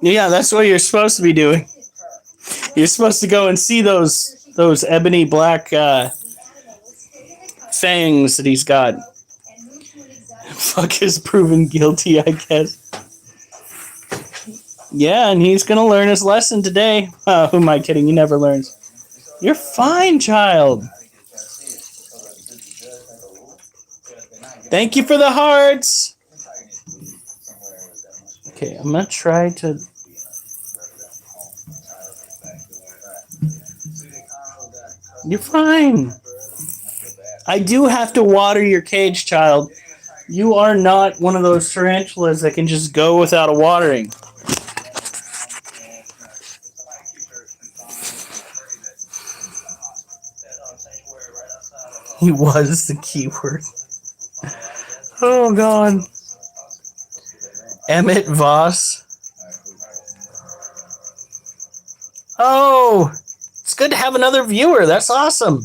Yeah, that's what you're supposed to be doing. You're supposed to go and see those ebony black fangs that he's got. Fuck is proven guilty, I guess. Yeah, and he's gonna learn his lesson today. Who am I kidding? He never learns. You're fine, child. Thank you for the hearts. Okay, I'm gonna try to. You're fine. I do have to water your cage, child. You are not one of those tarantulas that can just go without a watering. He was the keyword. Oh, God. Emmett Voss. Oh, it's good to have another viewer. That's awesome.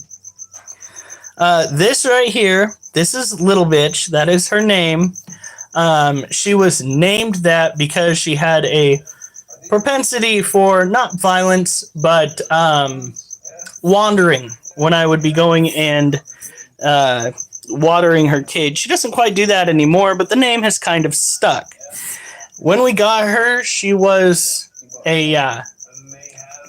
This right here, this is Little Bitch. That is her name. She was named that because she had a propensity for not violence, but wandering when I would be going and watering her cage. She doesn't quite do that anymore, but the name has kind of stuck. When we got her, she was a, I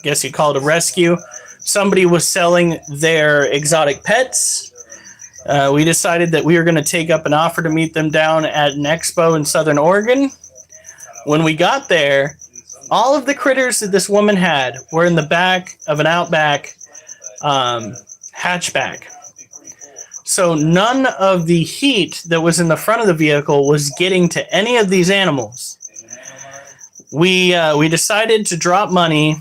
guess you call it a rescue. Somebody was selling their exotic pets. We decided that we were going to take up an offer to meet them down at an expo in Southern Oregon. When we got there, all of the critters that this woman had were in the back of an Outback hatchback. So none of the heat that was in the front of the vehicle was getting to any of these animals. We decided to drop money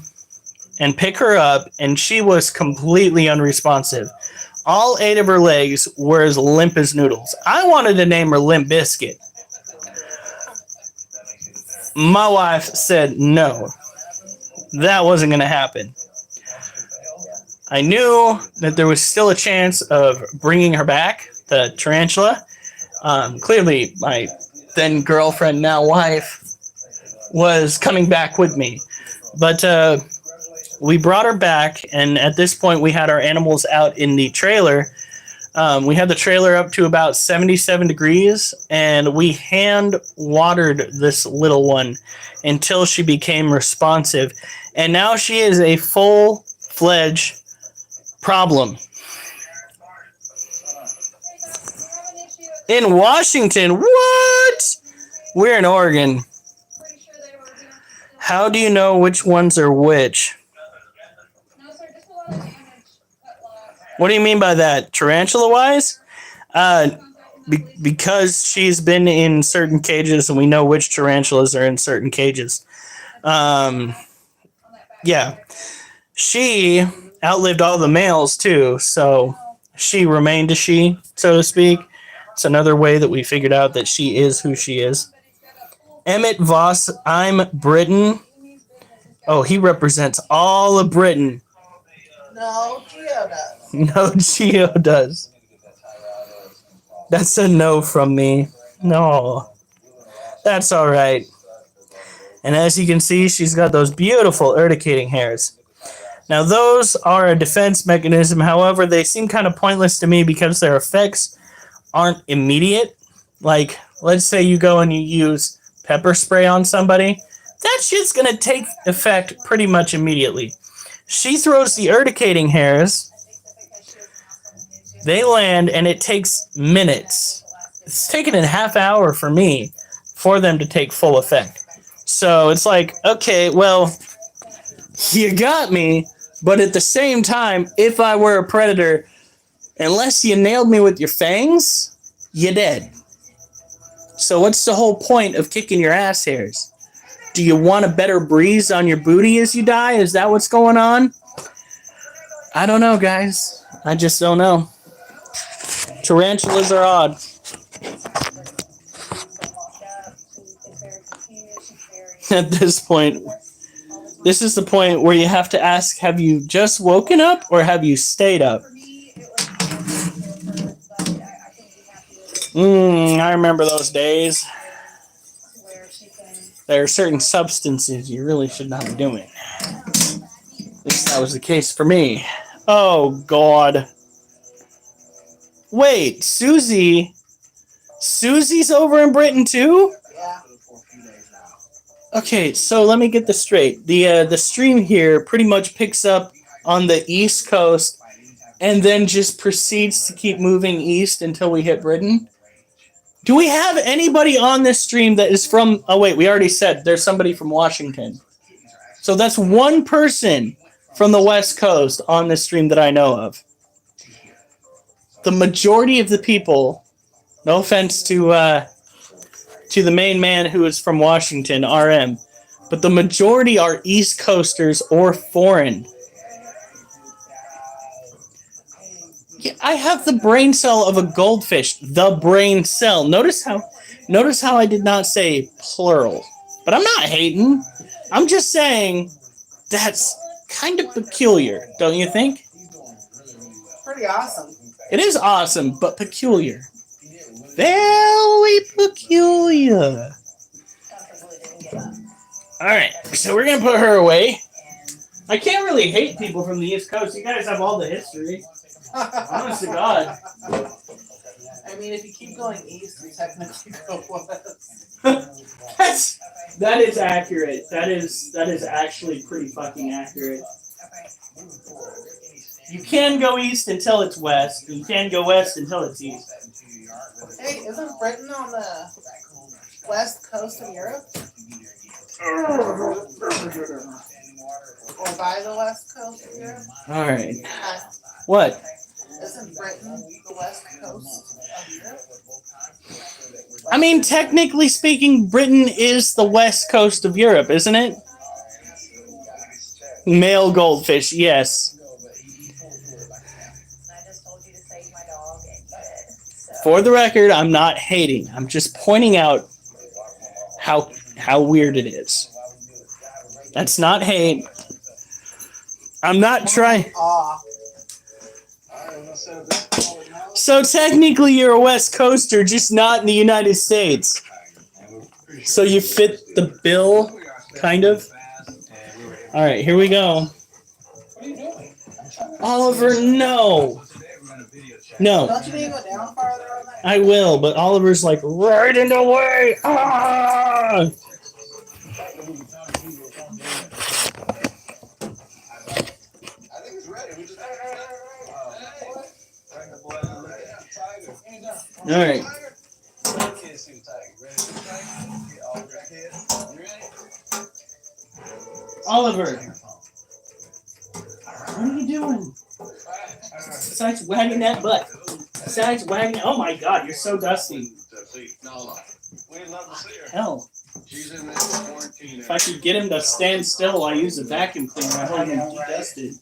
and pick her up, and she was completely unresponsive. All 8 of her legs were as limp as noodles. I wanted to name her Limp Biscuit. My wife said no. That wasn't going to happen. I knew that there was still a chance of bringing her back, the tarantula. Clearly, my then girlfriend, now wife, was coming back with me. But we brought her back, and at this point, we had our animals out in the trailer. We had the trailer up to about 77 degrees, and we hand watered this little one until she became responsive. And now she is a full-fledged problem. In Washington? What? We're in Oregon. How do you know which ones are which? What do you mean by that? Tarantula-wise? Because she's been in certain cages, and we know which tarantulas are in certain cages. Yeah. She outlived all the males, too, so she remained a she, so to speak. It's another way that we figured out that she is who she is. Emmett Voss, I'm Britain. Oh, he represents all of Britain. No, Geo does. No, Geo does. That's a no from me. No. That's all right. And as you can see, she's got those beautiful urticating hairs. Now, those are a defense mechanism. However, they seem kind of pointless to me because their effects aren't immediate. Like, let's say you go and you use pepper spray on somebody. That shit's going to take effect pretty much immediately. She throws the urticating hairs. They land, and it takes minutes. It's taken a half hour for me for them to take full effect. So it's like, okay, well, you got me, but at the same time, if I were a predator, unless you nailed me with your fangs, you're dead. So what's the whole point of kicking your ass hairs? Do you want a better breeze on your booty as you die? Is that what's going on? I don't know, guys. I just don't know. Tarantulas are odd. At this point, this is the point where you have to ask, have you just woken up or have you stayed up? I remember those days. There are certain substances you really should not be doing. At least that was the case for me. Oh, God. Wait, Susie's over in Britain too? Yeah. Okay, so let me get this straight. The stream here pretty much picks up on the East Coast and then just proceeds to keep moving east until we hit Britain. Do we have anybody on this stream that is from... Oh, wait, we already said there's somebody from Washington. So that's one person from the West Coast on this stream that I know of. The majority of the people, no offense to the main man who is from Washington, RM, but the majority are East Coasters or foreign. Yeah, I have the brain cell of a goldfish. The brain cell. Notice how I did not say plural. But I'm not hating. I'm just saying that's kind of peculiar, don't you think? Pretty awesome. It is awesome, but peculiar. Very peculiar. Alright, so we're going to put her away. I can't really hate people from the East Coast. You guys have all the history. Honest to God. I mean, if you keep going east, you technically go west. That is accurate. That is actually pretty fucking accurate. You can go east until it's west. You can go west until it's east. Hey, isn't Britain on the west coast of Europe? Or by the west coast of Europe? Alright. What? Isn't Britain the west coast of Europe? I mean, technically speaking, Britain is the west coast of Europe, isn't it? Male goldfish, yes. For the record, I'm not hating. I'm just pointing out how weird it is. That's not hate. I'm not trying. So technically you're a West Coaster, just not in the United States. So you fit the bill, kind of. Alright, here we go. Oliver, no. No. Don't you need to go down farther on that? I will, but Oliver's like right in the way. Ah! All right. Oliver, what are you doing? Besides wagging that butt. Besides wagging. Oh my God, you're so dusty. Hell. If I could get him to stand still while I use a vacuum cleaner, I hope him dusted.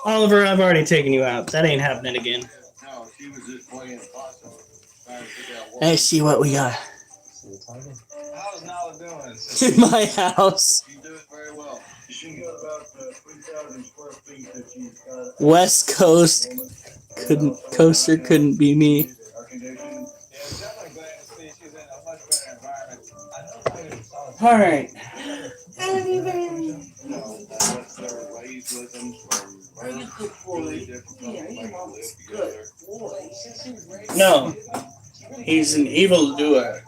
Oliver, I've already taken you out. That ain't happening again. Hey, see what we got. How's Nala doing? In my house. You do it very well. She got about 3,000 square feet that she's got. West Coast coaster couldn't be me. All right. Yeah, your mom's good boy. No, he's an evil doer.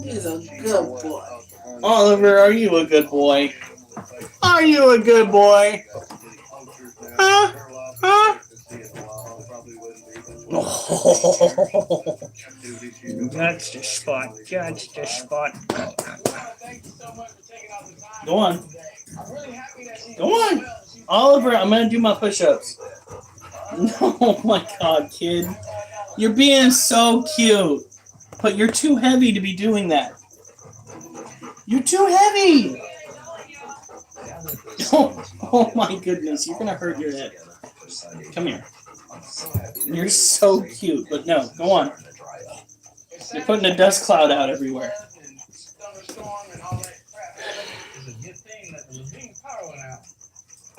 He's a good boy. Oliver, are you a good boy? Are you a good boy? Huh? Huh? Oh, that's the spot. That's the spot. Go on. Go on. Oliver, I'm going to do my push-ups. Oh my god, kid. You're being so cute. But you're too heavy to be doing that. You're too heavy. Oh my goodness, you're gonna hurt your head. Come here. You're so cute, but no, go on. You're putting a dust cloud out everywhere.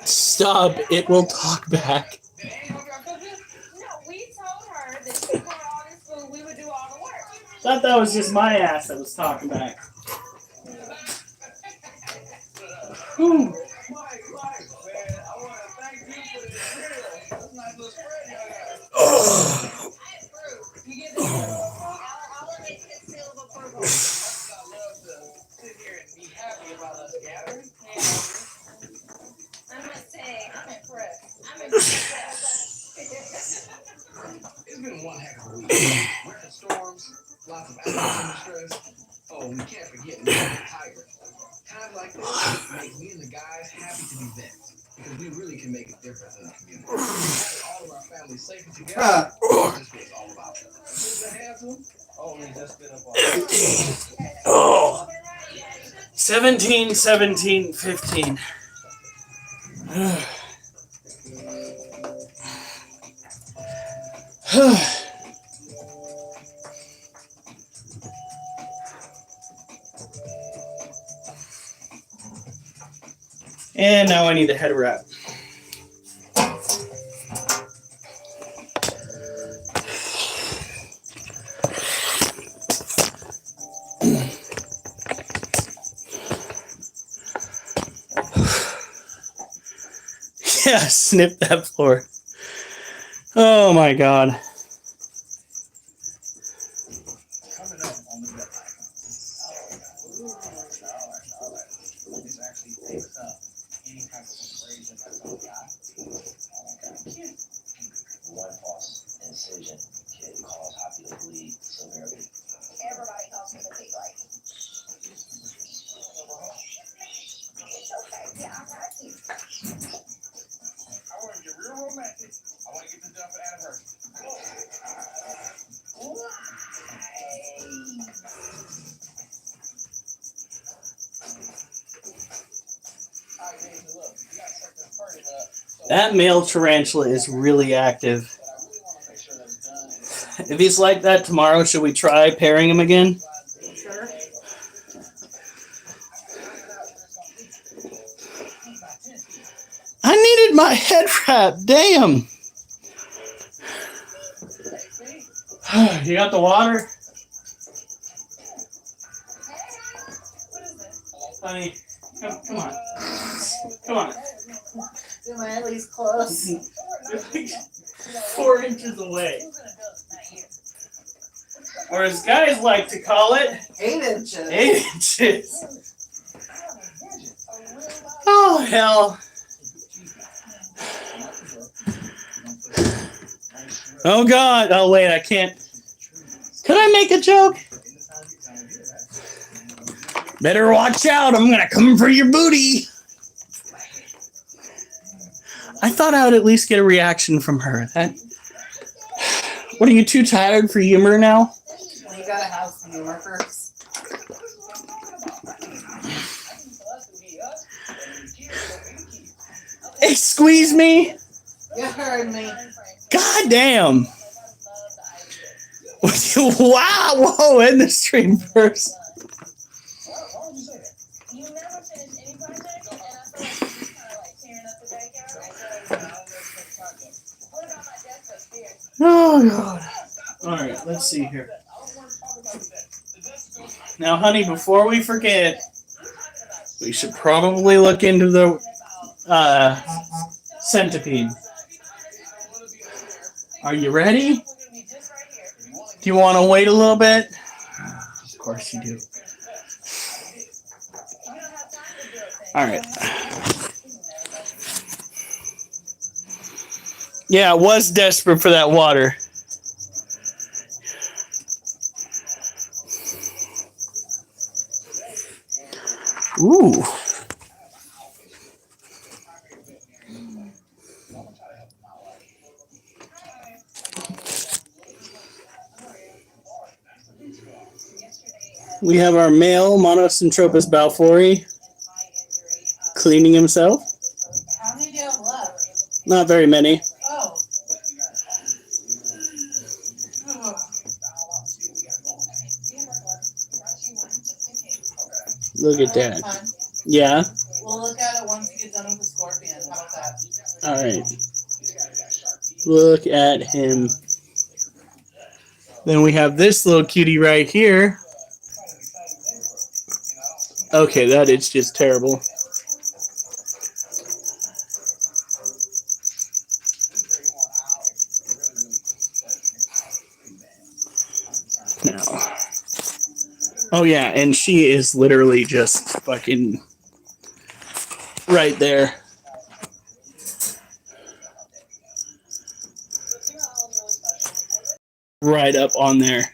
Stop, it will talk back. No, we told her that she brought all this food, we would do all the work. Thought that was just my ass that was talking back. Whew. I must say, I'm impressed. I'm impressed. It's been one heck of a week. Winter storms, lots of accidents and stress. Oh, we can't forget Mr. Tiger. Times like this make me and the guys happy to be vets because we really can make a difference in the community. Having all of our families safe and together, that's what it's all about. Who's the handsome? Oh, we just been up on Oh. 17, 17, 15. And now I need a head wrap. Yeah, snip that floor. Oh my god. coming up on the deadline. This actually takes up any type of abrasion that's on the eye. One false incision can cause Hoppy to bleed severely. Everybody calls me the big lady. It's okay. Yeah, I got you. I want to get real romantic. I want to get this done for the anniversary. All right, Daisy, look, you got to set this party up. That male tarantula is really active. But I really want to make sure that's done. If he's like that tomorrow, should we try pairing him again? Sure. I needed my head wrap. Damn. You got the water? Honey, come on. Come on. Am I at least close? 4 inches away. Or as guys like to call it, 8 inches. 8 inches. Oh, hell. Oh, God. Oh, wait, I can't. Could I make a joke? Better watch out. I'm going to come for your booty. I thought I would at least get a reaction from her. What, are you too tired for humor now? Well, you gotta have some humor first. Hey, squeeze me. You heard me. God damn. Wow. Whoa, end the stream first. You never finish any project, and I feel like you're just kind of like tearing up the backyard. What about my desk upstairs? Oh, God. All right, let's see here. Now, honey, before we forget, we should probably look into the centipede. Are you ready? Do you want to wait a little bit? Of course you do. All right. Yeah, I was desperate for that water. Ooh. We have our male Monocentropus balfouri cleaning himself. How many do you have left? Not very many. Oh. Look at that. Fine. Yeah. We'll look at it once you get done with the scorpion. How about that? All right. Look at him. Then we have this little cutie right here. Okay, that is just terrible. Now. Oh yeah, and she is literally just fucking right there. Right up on there.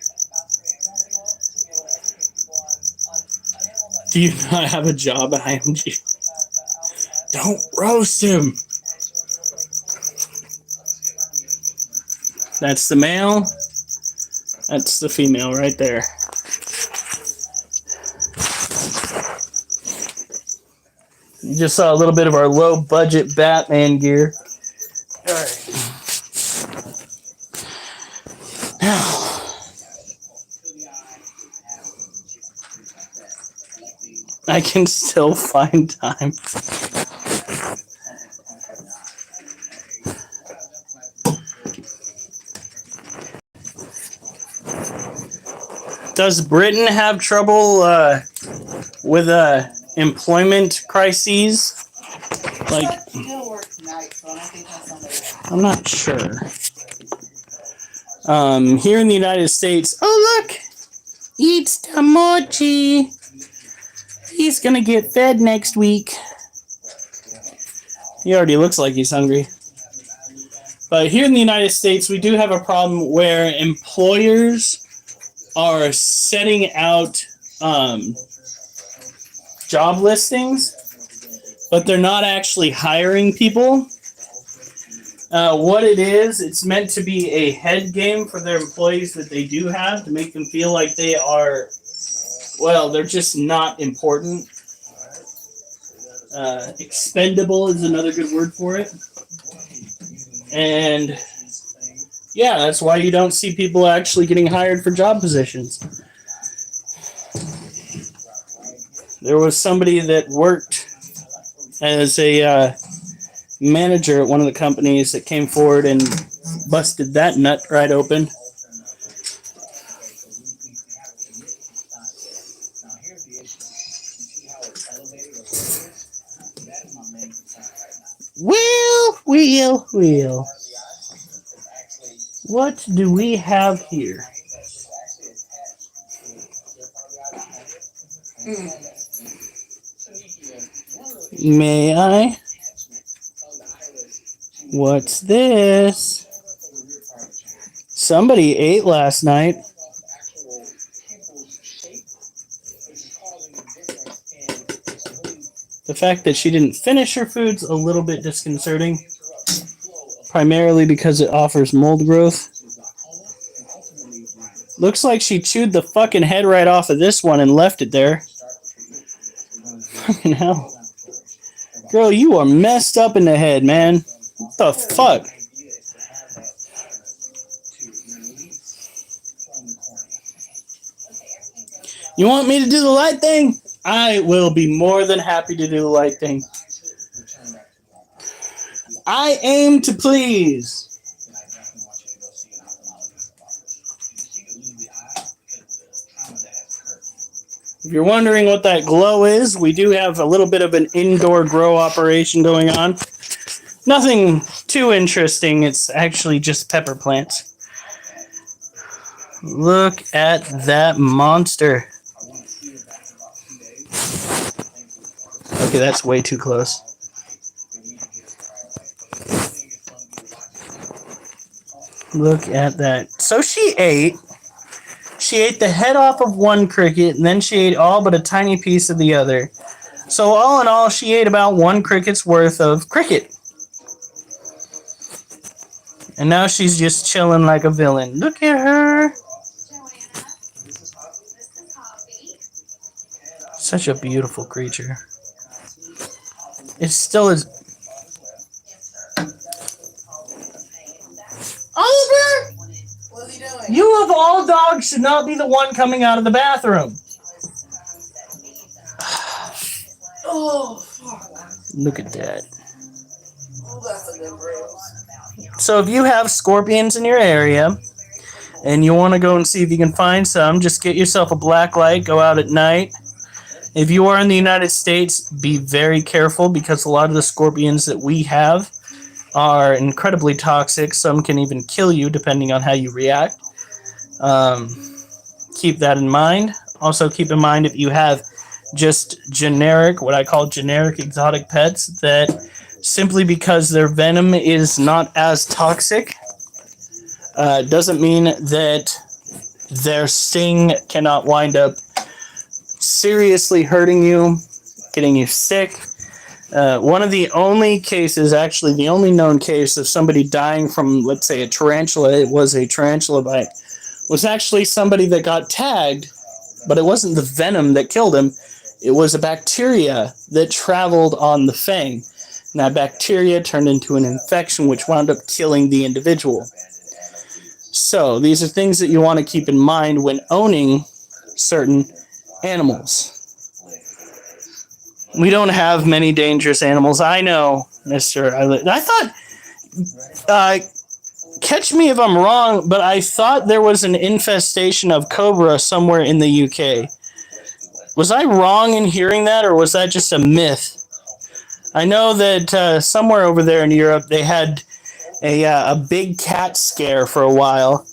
Do you not have a job at IMG? Don't roast him. That's the male. That's the female right there. You just saw a little bit of our low budget Batman gear. All right. Now, I can still find time. Does Britain have trouble with employment crises? Like, Still works nights, so I don't think that's somebody. I'm not sure. Here in the United States, oh look, eats the mochi. He's gonna get fed next week. He already looks like he's hungry. But here in the United States, we do have a problem where employers are setting out job listings, but they're not actually hiring people. What it is, it's meant to be a head game for their employees that they do have to make them feel like they are, well, they're just not important. Expendable is another good word for it. And yeah, that's why you don't see people actually getting hired for job positions. There was somebody that worked as a manager at one of the companies that came forward and busted that nut right open. Well. What do we have here? May I? What's this? Somebody ate last night. The fact that she didn't finish her food's a little bit disconcerting, primarily because it offers mold growth. Looks like she chewed the fucking head right off of this one and left it there. Fucking hell. Girl, you are messed up in the head, man. What the fuck? You want me to do the light thing? I will be more than happy to do the light thing. I aim to please. If you're wondering what that glow is, we do have a little bit of an indoor grow operation going on. Nothing too interesting. It's actually just pepper plants. Look at that monster. Okay, that's way too close. Look at that. So she ate the head off of one cricket, and then she ate all but a tiny piece of the other. So all in all, she ate about one cricket's worth of cricket. And now she's just chilling like a villain. Look at her. Such a beautiful creature. It still is. Oliver! What's he doing? You of all dogs should not be the one coming out of the bathroom. Oh, fuck. Look at that. Oh, that's a good bruise. So if you have scorpions in your area and you want to go and see if you can find some, just get yourself a black light, go out at night. If you are in the United States, be very careful because a lot of the scorpions that we have are incredibly toxic. Some can even kill you depending on how you react. Keep that in mind. Also keep in mind if you have just generic, what I call generic exotic pets, that simply because their venom is not as toxic doesn't mean that their sting cannot wind up seriously hurting you, getting you sick. One of the only cases, actually the only known case of somebody dying from, let's say, a tarantula, it was a tarantula bite, was actually somebody that got tagged, but it wasn't the venom that killed him. It was a bacteria that traveled on the fang. And that bacteria turned into an infection which wound up killing the individual. So these are things that you want to keep in mind when owning certain animals. We don't have many dangerous animals. I know, Mr. I thought, catch me if I'm wrong, but I thought there was an infestation of cobra somewhere in the UK. Was I wrong in hearing that, or was that just a myth? I know that somewhere over there in Europe, they had a big cat scare for a while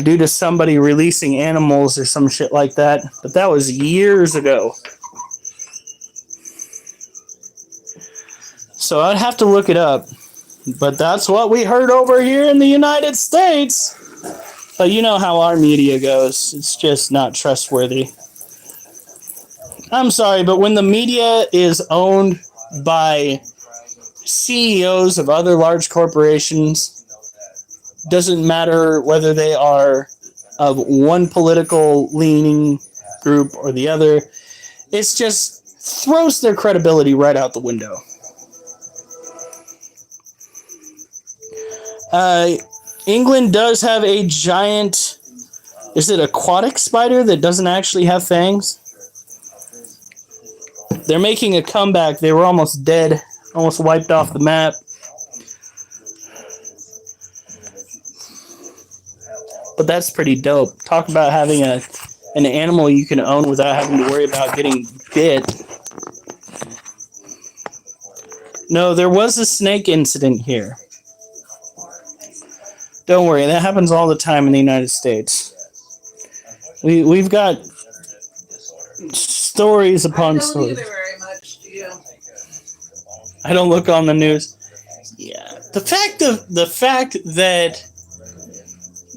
due to somebody releasing animals or some shit like that. But that was years ago. So I'd have to look it up. But that's what we heard over here in the United States. But you know how our media goes. It's just not trustworthy. I'm sorry, but when the media is owned by CEOs of other large corporations, doesn't matter whether they are of one political leaning group or the other, it's just throws their credibility right out the window. England does have a giant, is it aquatic spider that doesn't actually have fangs? They're making a comeback. They were almost dead, almost wiped off the map. But that's pretty dope. Talk about having an animal you can own without having to worry about getting bit. No, there was a snake incident here. Don't worry, that happens all the time in the United States. We've got stories upon stories. I don't either very much, do you? I don't look on the news. Yeah, the fact that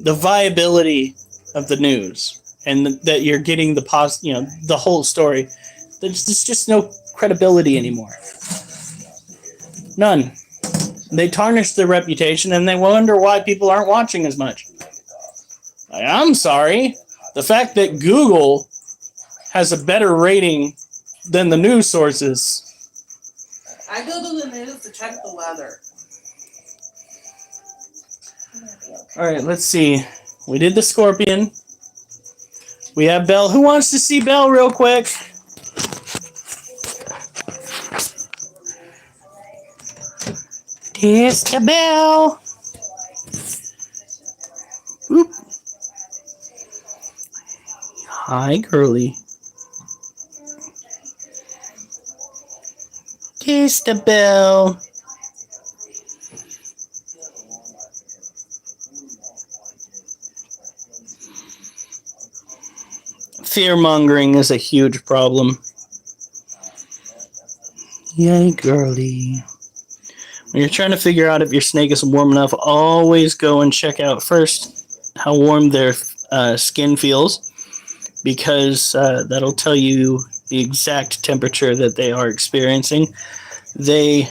the viability of the news and that you're getting the whole story, there's just no credibility anymore. None. They tarnish their reputation and they wonder why people aren't watching as much. I'm sorry. The fact that Google has a better rating than the news sources. I go to the news to check the weather. All right, let's see. We did the scorpion. We have Belle. Who wants to see Belle real quick? Here's the Belle. Oop. Hi, girly. Kiss the Belle. Fear mongering is a huge problem. Yay, girly. When you're trying to figure out if your snake is warm enough, always go and check out first how warm their skin feels, because that'll tell you the exact temperature that they are experiencing. They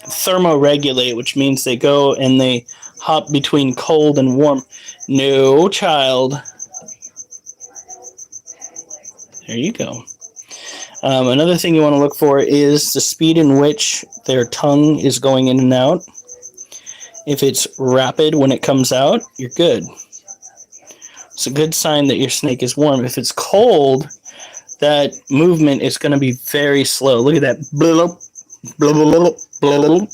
thermoregulate, which means they go and they hop between cold and warm. No, child. There you go. Another thing you want to look for is the speed in which their tongue is going in and out. If it's rapid when it comes out, you're good. It's a good sign that your snake is warm. If it's cold, that movement is going to be very slow. Look at that. Blub, blub, blub, blub.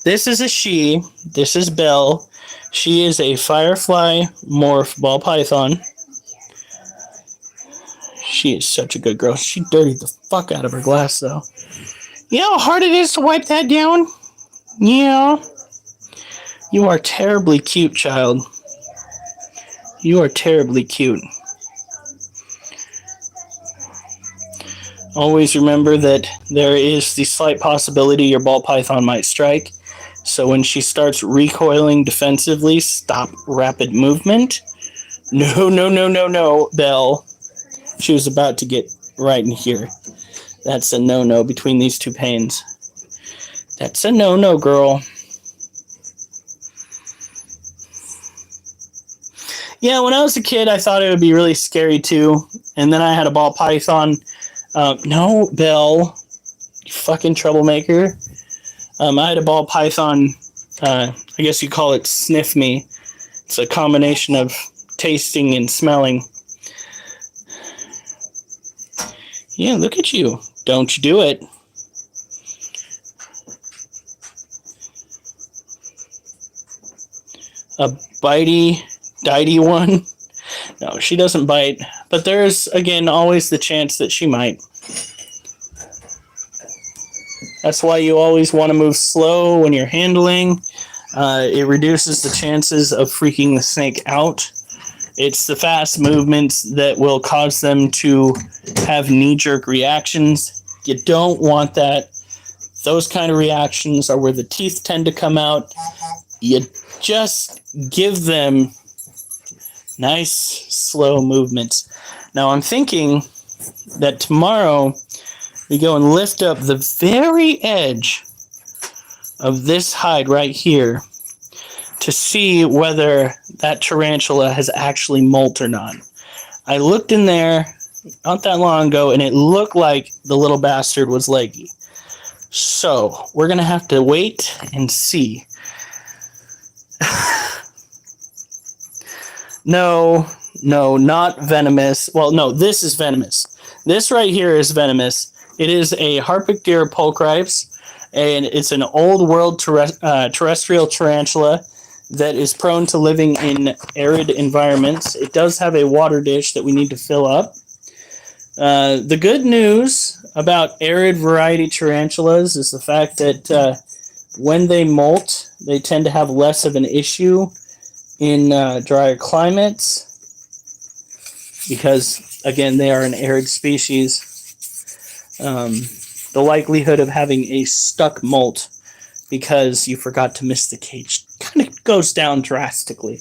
This is a she. This is Belle. She is a firefly morph ball python. She is such a good girl. She dirtied the fuck out of her glass, though. You know how hard it is to wipe that down? Yeah. You are terribly cute, child. You are terribly cute. Always remember that there is the slight possibility your ball python might strike. So when she starts recoiling defensively, stop rapid movement. No, Belle. She was about to get right in here. That's a no-no between these two panes. That's a no-no, girl. Yeah, when I was a kid, I thought it would be really scary, too. And then I had a ball python. No, Belle. You fucking troublemaker. I had a ball python. I guess you call it sniff me. It's a combination of tasting and smelling. Yeah, look at you. Don't you do it. A bitey one? No, she doesn't bite. But there's, again, always the chance that she might. That's why you always want to move slow when you're handling. It reduces the chances of freaking the snake out. It's the fast movements that will cause them to have knee-jerk reactions. You don't want that. Those kind of reactions are where the teeth tend to come out. You just give them nice, slow movements. Now, I'm thinking that tomorrow we go and lift up the very edge of this hide right here to see whether that tarantula has actually molt or not. I looked in there not that long ago, and it looked like the little bastard was leggy. So, we're going to have to wait and see. No, not venomous. Well, no, this is venomous. This right here is venomous. It is a Harpagir pulchripes, and it's an old world terrestrial tarantula that is prone to living in arid environments. It does have a water dish that we need to fill up. The good news about arid variety tarantulas is the fact that when they molt, they tend to have less of an issue in drier climates because, again, they are an arid species. The likelihood of having a stuck molt because you forgot to miss the cage kind of goes down drastically.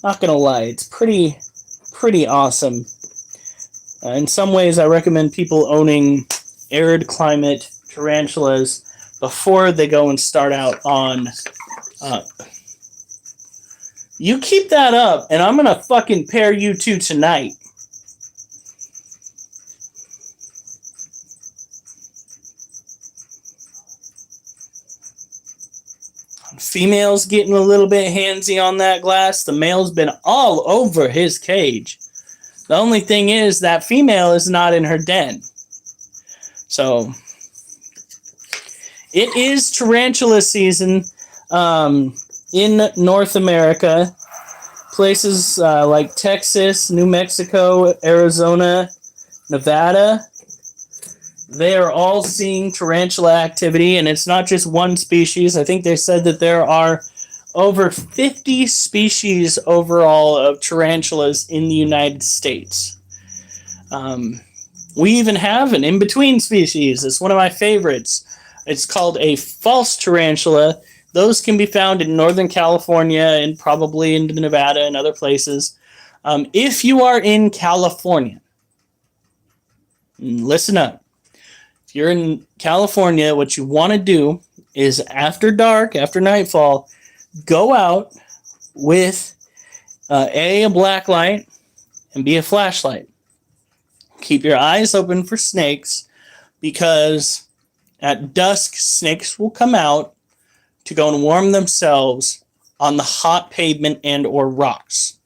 Not gonna lie, it's pretty awesome. In some ways, I recommend people owning arid climate tarantulas before they go and start out on. You keep that up, and I'm gonna fucking pair you two tonight. Female's getting a little bit handsy on that glass. The male's been all over his cage. The only thing is that female is not in her den. So, it is tarantula season in North America. Places like Texas, New Mexico, Arizona, Nevada, they are all seeing tarantula activity, and it's not just one species. I think they said that there are over 50 species overall of tarantulas in the United States. We even have an in-between species. It's one of my favorites. It's called a false tarantula. Those can be found in Northern California and probably in Nevada and other places. If you are in California, listen up. If you're in California, what you want to do is after dark, after nightfall, go out with a black light and be a flashlight. Keep your eyes open for snakes because at dusk, snakes will come out to go and warm themselves on the hot pavement and or rocks.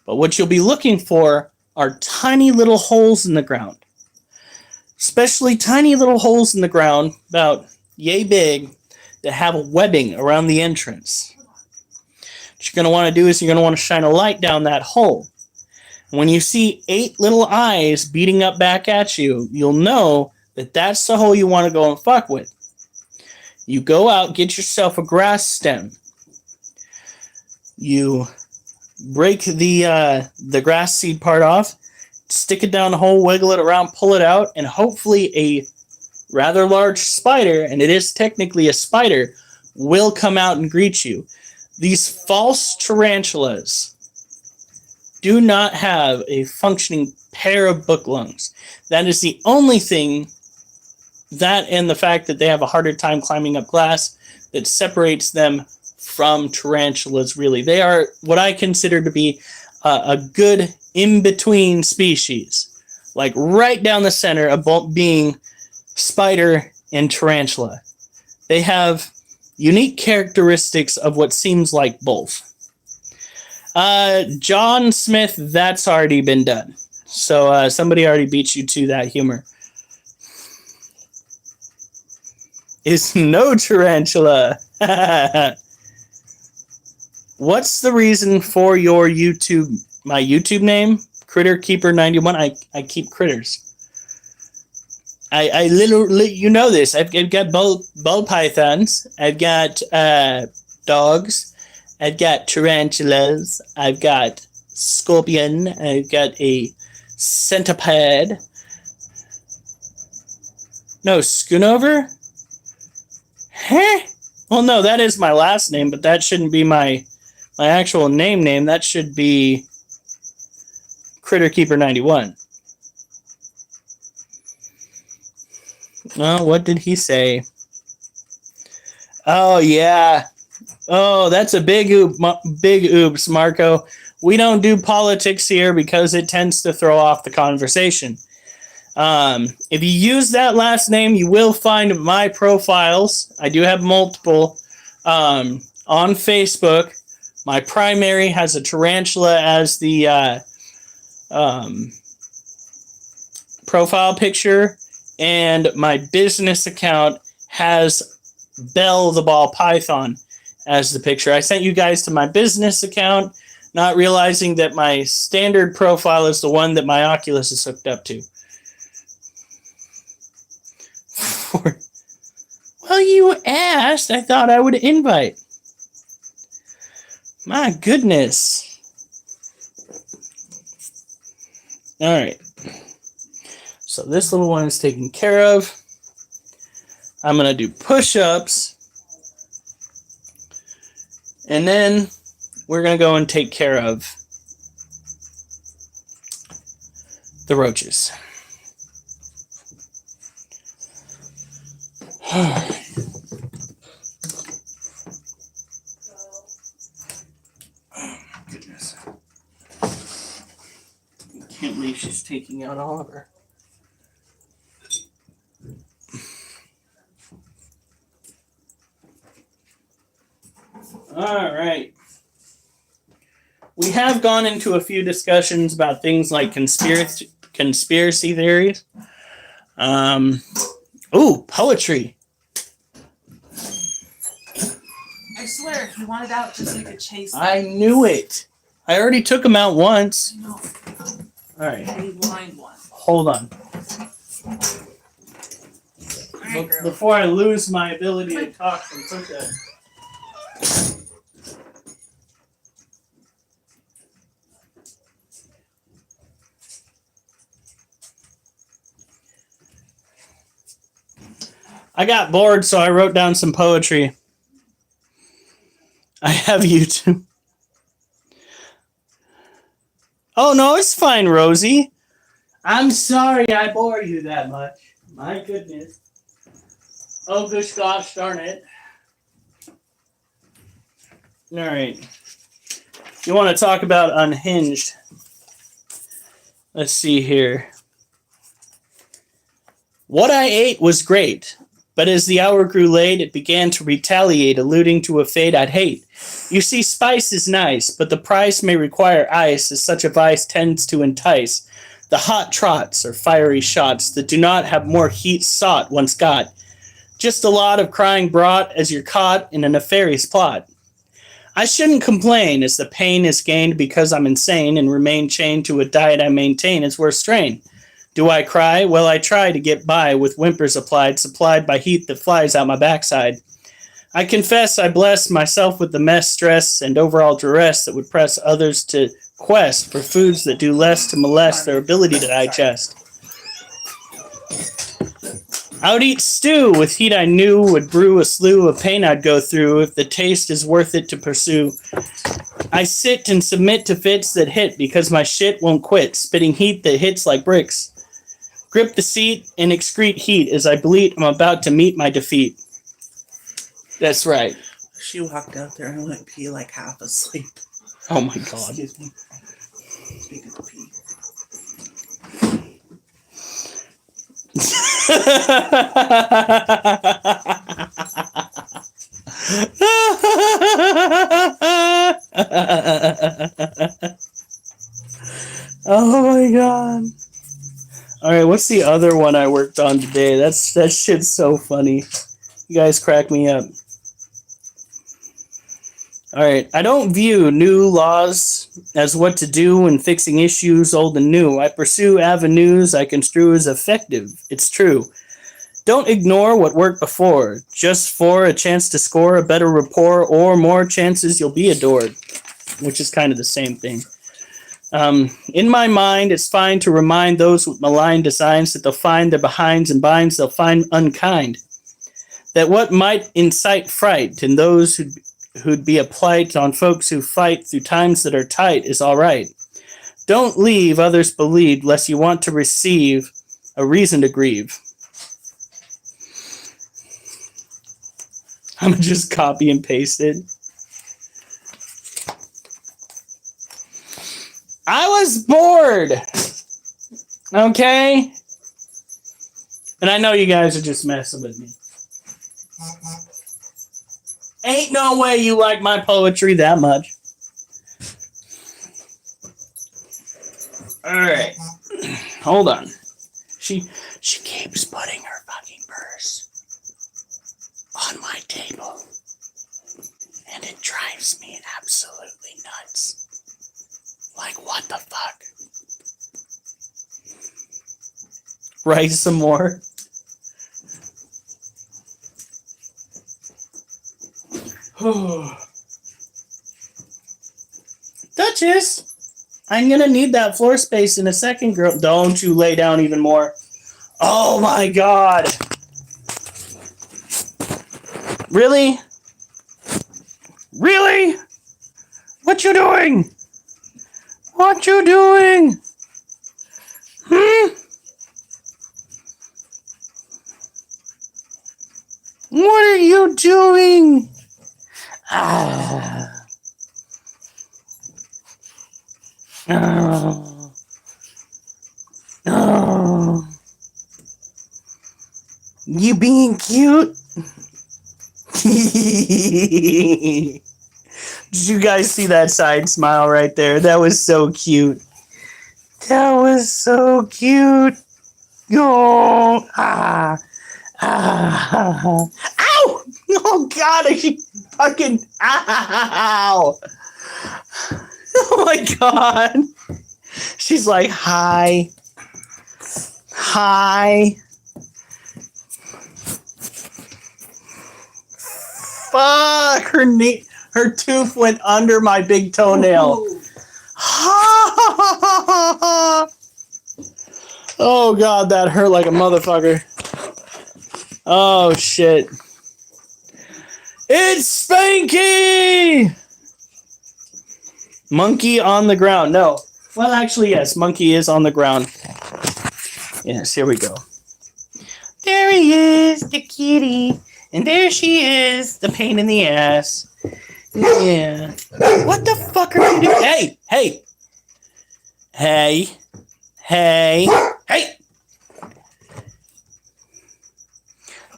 But what you'll be looking for are tiny little holes in the ground. Especially tiny little holes in the ground, about yay big, that have a webbing around the entrance. What you're going to want to do is you're going to want to shine a light down that hole. And when you see 8 little eyes beating up back at you, you'll know that that's the hole you want to go and fuck with. You go out, get yourself a grass stem. You break the grass seed part off, stick it down the hole, wiggle it around, pull it out, and hopefully a rather large spider, and it is technically a spider, will come out and greet you. These false tarantulas do not have a functioning pair of book lungs. That is the only thing, that and the fact that they have a harder time climbing up glass, that separates them from tarantulas, really. They are what I consider to be a good in-between species. Like right down the center of both being spider and tarantula. They have unique characteristics of what seems like both. John Smith, that's already been done. So somebody already beat you to that humor. Is no tarantula. What's the reason for your my YouTube name? Critter Keeper 91. I keep critters. I literally, you know this. I've got ball pythons. I've got dogs. I've got tarantulas. I've got scorpion. I've got a centipede. No, Schoonover? Huh? Well, no, that is my last name, but that shouldn't be my actual name. That should be Critter Keeper 91. Oh, what did he say? Oh, yeah. Oh, that's a big oops, Marco. We don't do politics here because it tends to throw off the conversation. If you use that last name, you will find my profiles. I do have multiple on Facebook. My primary has a tarantula as the profile picture, and my business account has Belle the ball python as the picture. I sent you guys to my business account, not realizing that my standard profile is the one that my Oculus is hooked up to. Well, you asked. I thought I would invite. My goodness. All right. So this little one is taken care of. I'm going to do push-ups. And then we're going to go and take care of the roaches. Goodness. I can't believe she's taking out all of her. All right. We have gone into a few discussions about things like conspiracy theories. Poetry. I swear, if you wanted out just so you could chase them. I knew it. I already took him out once. No. All right. I need blind one. Hold on. All right, girl. Before I lose my ability to talk from push-ups. I got bored, so I wrote down some poetry. I have YouTube. Oh, no, it's fine, Rosie. I'm sorry I bore you that much. My goodness. Oh, gosh, gosh, darn it. All right. You want to talk about unhinged? Let's see here. What I ate was great, but as the hour grew late, it began to retaliate, alluding to a fate I'd hate. You see, spice is nice, but the price may require ice, as such a vice tends to entice. The hot trots or fiery shots that do not have more heat sought once got. Just a lot of crying brought as you're caught in a nefarious plot. I shouldn't complain, as the pain is gained because I'm insane and remain chained to a diet I maintain is worth strain. Do I cry? Well, I try to get by with whimpers applied, supplied by heat that flies out my backside. I confess I bless myself with the mess, stress, and overall duress that would press others to quest for foods that do less to molest their ability to digest. I would eat stew with heat I knew would brew a slew of pain I'd go through if the taste is worth it to pursue. I sit and submit to fits that hit because my shit won't quit, spitting heat that hits like bricks. Grip the seat and excrete heat as I bleat I'm about to meet my defeat. That's right. She walked out there and went pee like half asleep. Oh my god. Excuse me. Speaking of pee. Oh my god. Alright, what's the other one I worked on today? That shit's so funny. You guys crack me up. Alright, I don't view new laws as what to do when fixing issues old and new. I pursue avenues I construe as effective. It's true. Don't ignore what worked before, just for a chance to score a better rapport or more chances you'll be adored, which is kind of the same thing. In my mind, it's fine to remind those with malign designs that they'll find their behinds and binds they'll find unkind. That what might incite fright in those who'd be a plight on folks who fight through times that are tight is all right. Don't leave others believed lest you want to receive a reason to grieve. I'm gonna just copy and paste it. I was bored. Okay? And I know you guys are just messing with me. Ain't no way you like my poetry that much. Alright. Hold on. She keeps putting her fucking purse on my table. And it drives me absolutely nuts. Like, what the fuck? Write some more. Duchess, I'm gonna need that floor space in a second, girl. Don't you lay down even more. Oh my god. Really? Really? What you doing? What you doing? What are you doing? Ah. Oh. Oh. You being cute? Did you guys see that side smile right there? That was so cute. That was so cute. Oh, ah, ah. Ow! Oh God! I fucking ow! Oh my God! She's like, hi, hi. Fuck! Her tooth went under my big toenail. Oh God, that hurt like a motherfucker. Oh shit! It's Spanky! Monkey on the ground. No. Well, actually, yes. Monkey is on the ground. Yes, here we go. There he is, the kitty. And there she is, the pain in the ass. Yeah. What the fuck are you doing? Hey! Hey! Hey! Hey! Hey!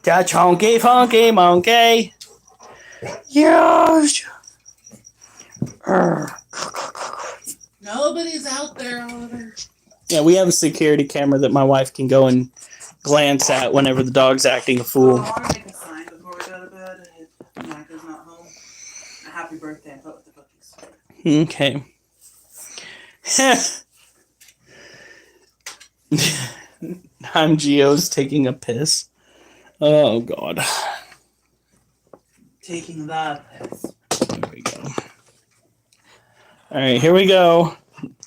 The chonky funky monkey. Yes. Nobody's out there, Oliver. Yeah, we have a security camera that my wife can go and glance at whenever the dog's acting a Oh, fool. I want to make a sign before we go to bed if Micah's not home. A happy birthday and put with the cookies. Okay. I'm Geo's taking a piss. Oh god. Taking the piss. There we go. Alright, here we go.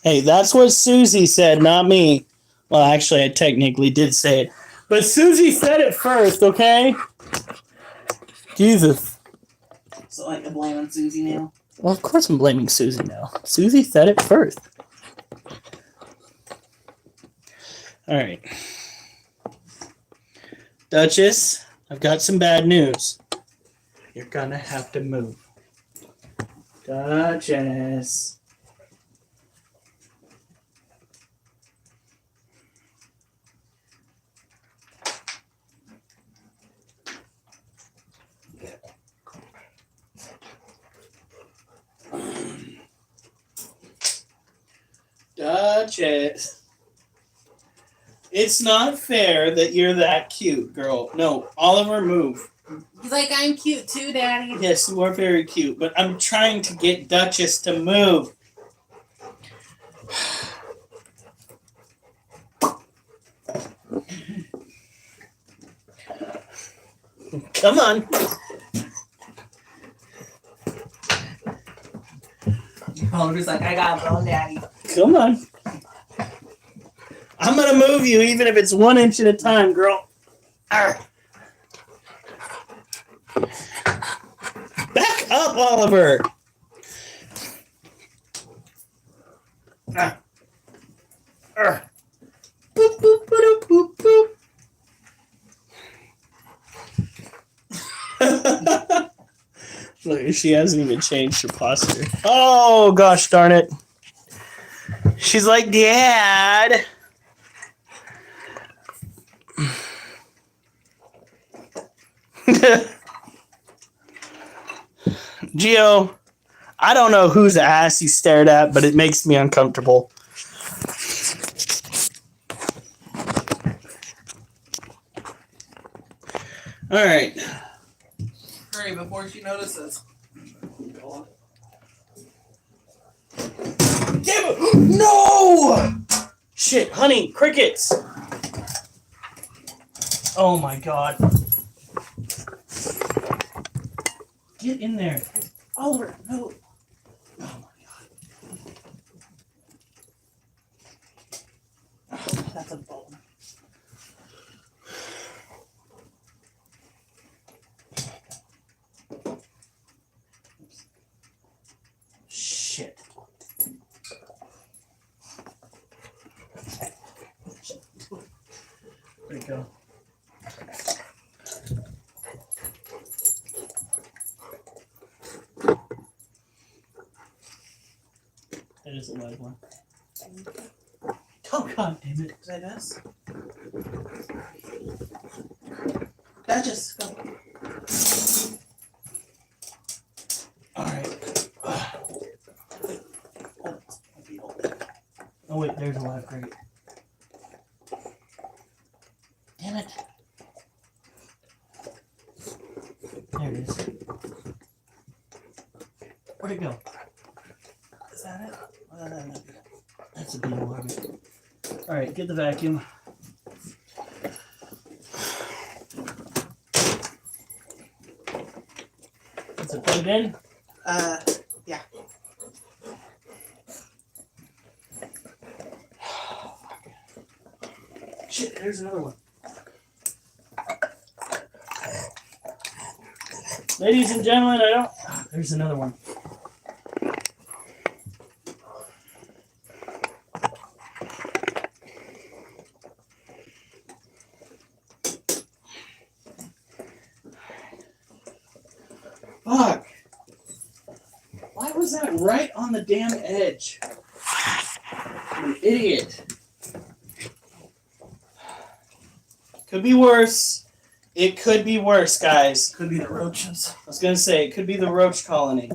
Hey, that's what Susie said, not me. Well, actually, I technically did say it. But Susie said it first, okay? Jesus. So, like, I'm blaming Susie now. Well, of course I'm blaming Susie now. Susie said it first. Alright. Duchess, I've got some bad news. You're gonna have to move. Duchess. Duchess. It's not fair that you're that cute, girl. No, Oliver, move. He's like, I'm cute too, Daddy. Yes, you are very cute, but I'm trying to get Duchess to move. Come on. Oliver's like, I got a bone, Daddy. Come on. I'm gonna move you even if it's 1 inch at a time, girl. Arr. Back up, Oliver. Ah. Arr. Boop, boop, boop, boop, boop. Look, she hasn't even changed her posture. Oh, gosh darn it. She's like, Dad. Gio, I don't know whose ass you stared at, but it makes me uncomfortable. All right. Hurry before she notices. Damn it! No! Shit, honey, crickets. Oh my god. Get in there. Oliver, no. Oh my god. Oh, that's a bone. Shit. There you go. That is a live one. Oh god damn it. Did I miss? Duchess, go. Alright. Oh wait, there's a live crate. Damn it. There it is. Where'd it go? Is that it? Oh, no. That's a beetle larvae. Alright, get the vacuum. Is it plugged in? Yeah. Shit, there's another one. Ladies and gentlemen, I don't. There's another one. Fuck. Why was that right on the damn edge? I'm an idiot. Could be worse. It could be worse, guys. Could be the roaches. I was going to say, it could be the roach colony.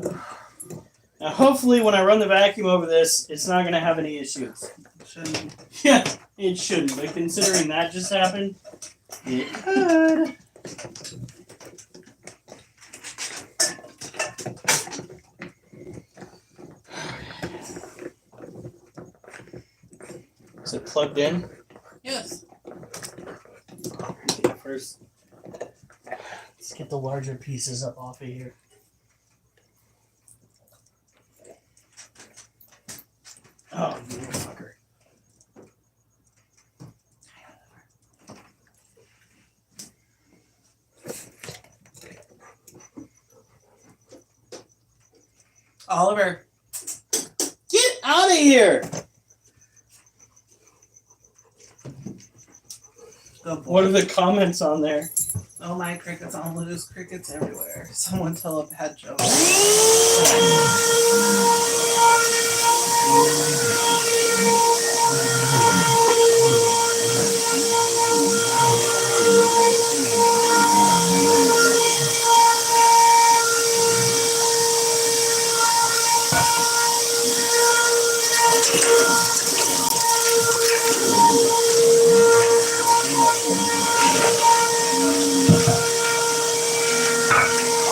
Now, hopefully, when I run the vacuum over this, it's not going to have any issues. Shouldn't. Yeah, it shouldn't. But considering that just happened, it could. Is it plugged in? Yes. Okay, first, let's get the larger pieces up off of here. Oh, you fucker. Oliver. Get out of here! Go boy. What are the comments on there? Oh my crickets on loose, crickets everywhere. Someone tell a bad joke.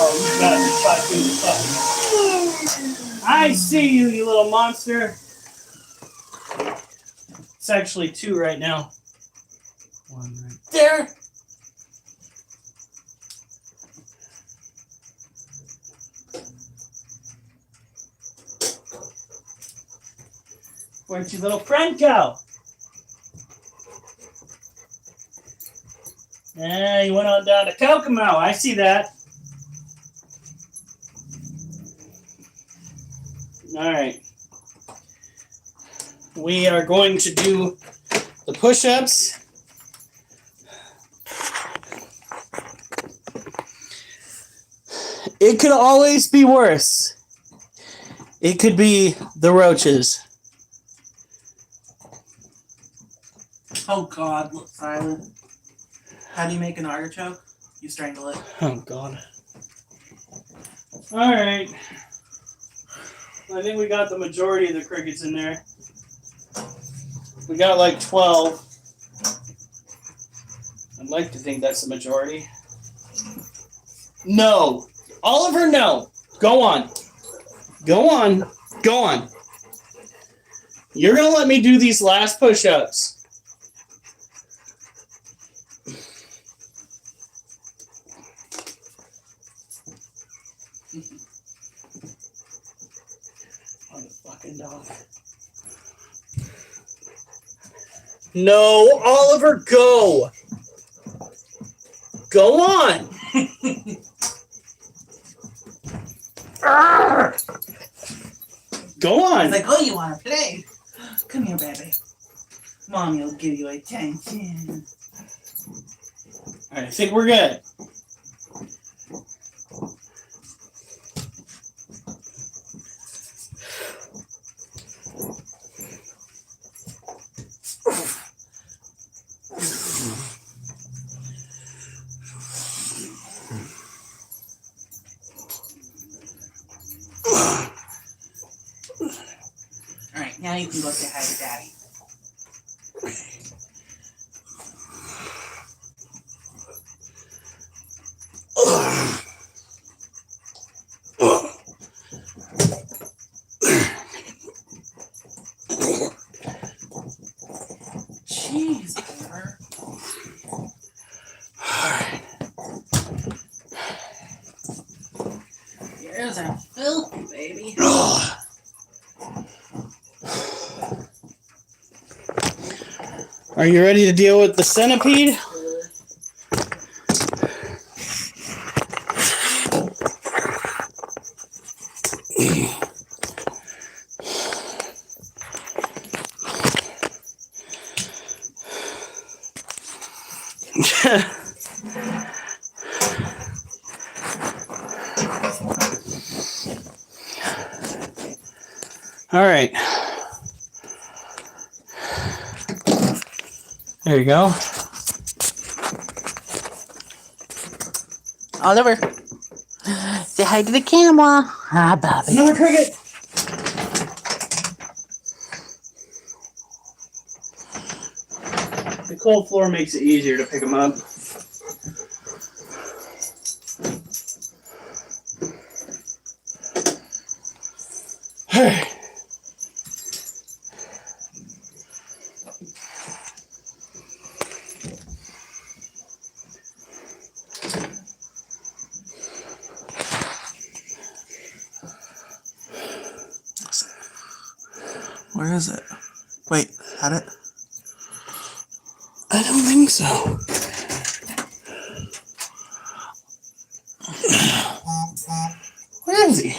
Oh, you got I see you, you little monster. It's actually 2 right now. 1 right there. Where'd your little friend go? Yeah, he went on down to Kokomo. I see that. All right. We are going to do the push-ups. It could always be worse. It could be the roaches. Oh God, look silent. How do you make an artichoke? You strangle it. Oh, God. All right. I think we got the majority of the crickets in there. We got like 12. I'd like to think that's the majority. No. Oliver, no. Go on. Go on. Go on. You're going to let me do these last push-ups. On the fucking dog. No, Oliver, go. Go on. Go on. It's like, oh, you want to play? Come here, baby. Mommy will give you attention. All right, I think we're good. All right, now you can go say hi to Daddy. Jeez, Oliver. Your ears are filthy, baby. Are you ready to deal with the centipede? All right. There you go. Oliver, say hi to the camera. Ah, Bobby. Another cricket. The cold floor makes it easier to pick them up. Where is it? Wait, had it? I don't think so. Where is he?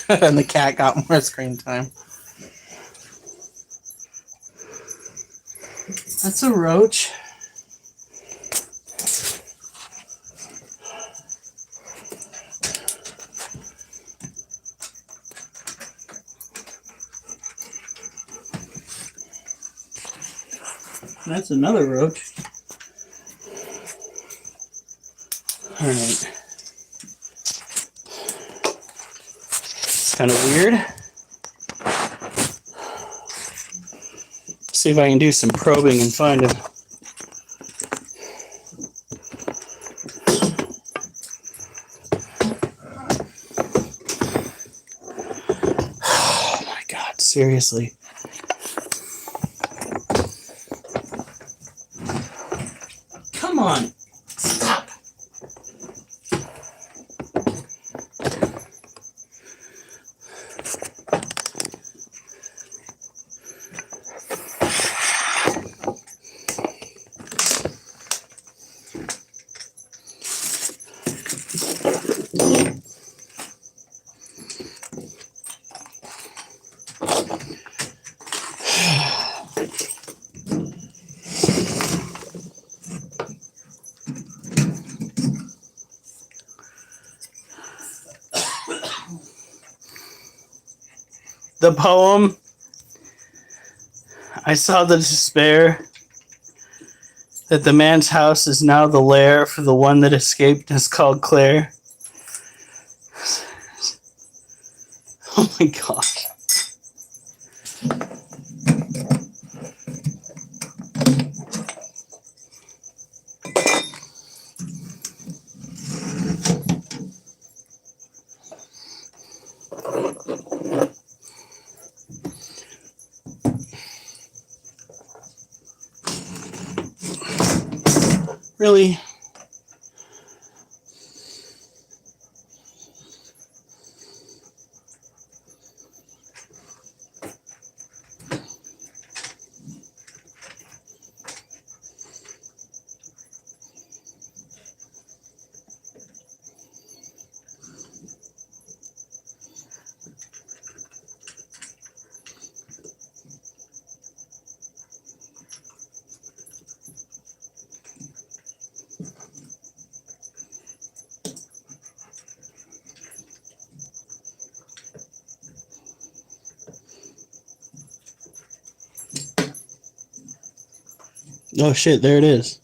And the cat got more screen time. That's a roach. That's another roach. All right. It's kind of weird. See if I can do some probing and find him. Oh my God, seriously. Come on, stop. The poem, I saw the despair, that the man's house is now the lair for the one that escaped is called Claire. Oh my gosh. Really? Oh shit, there it is.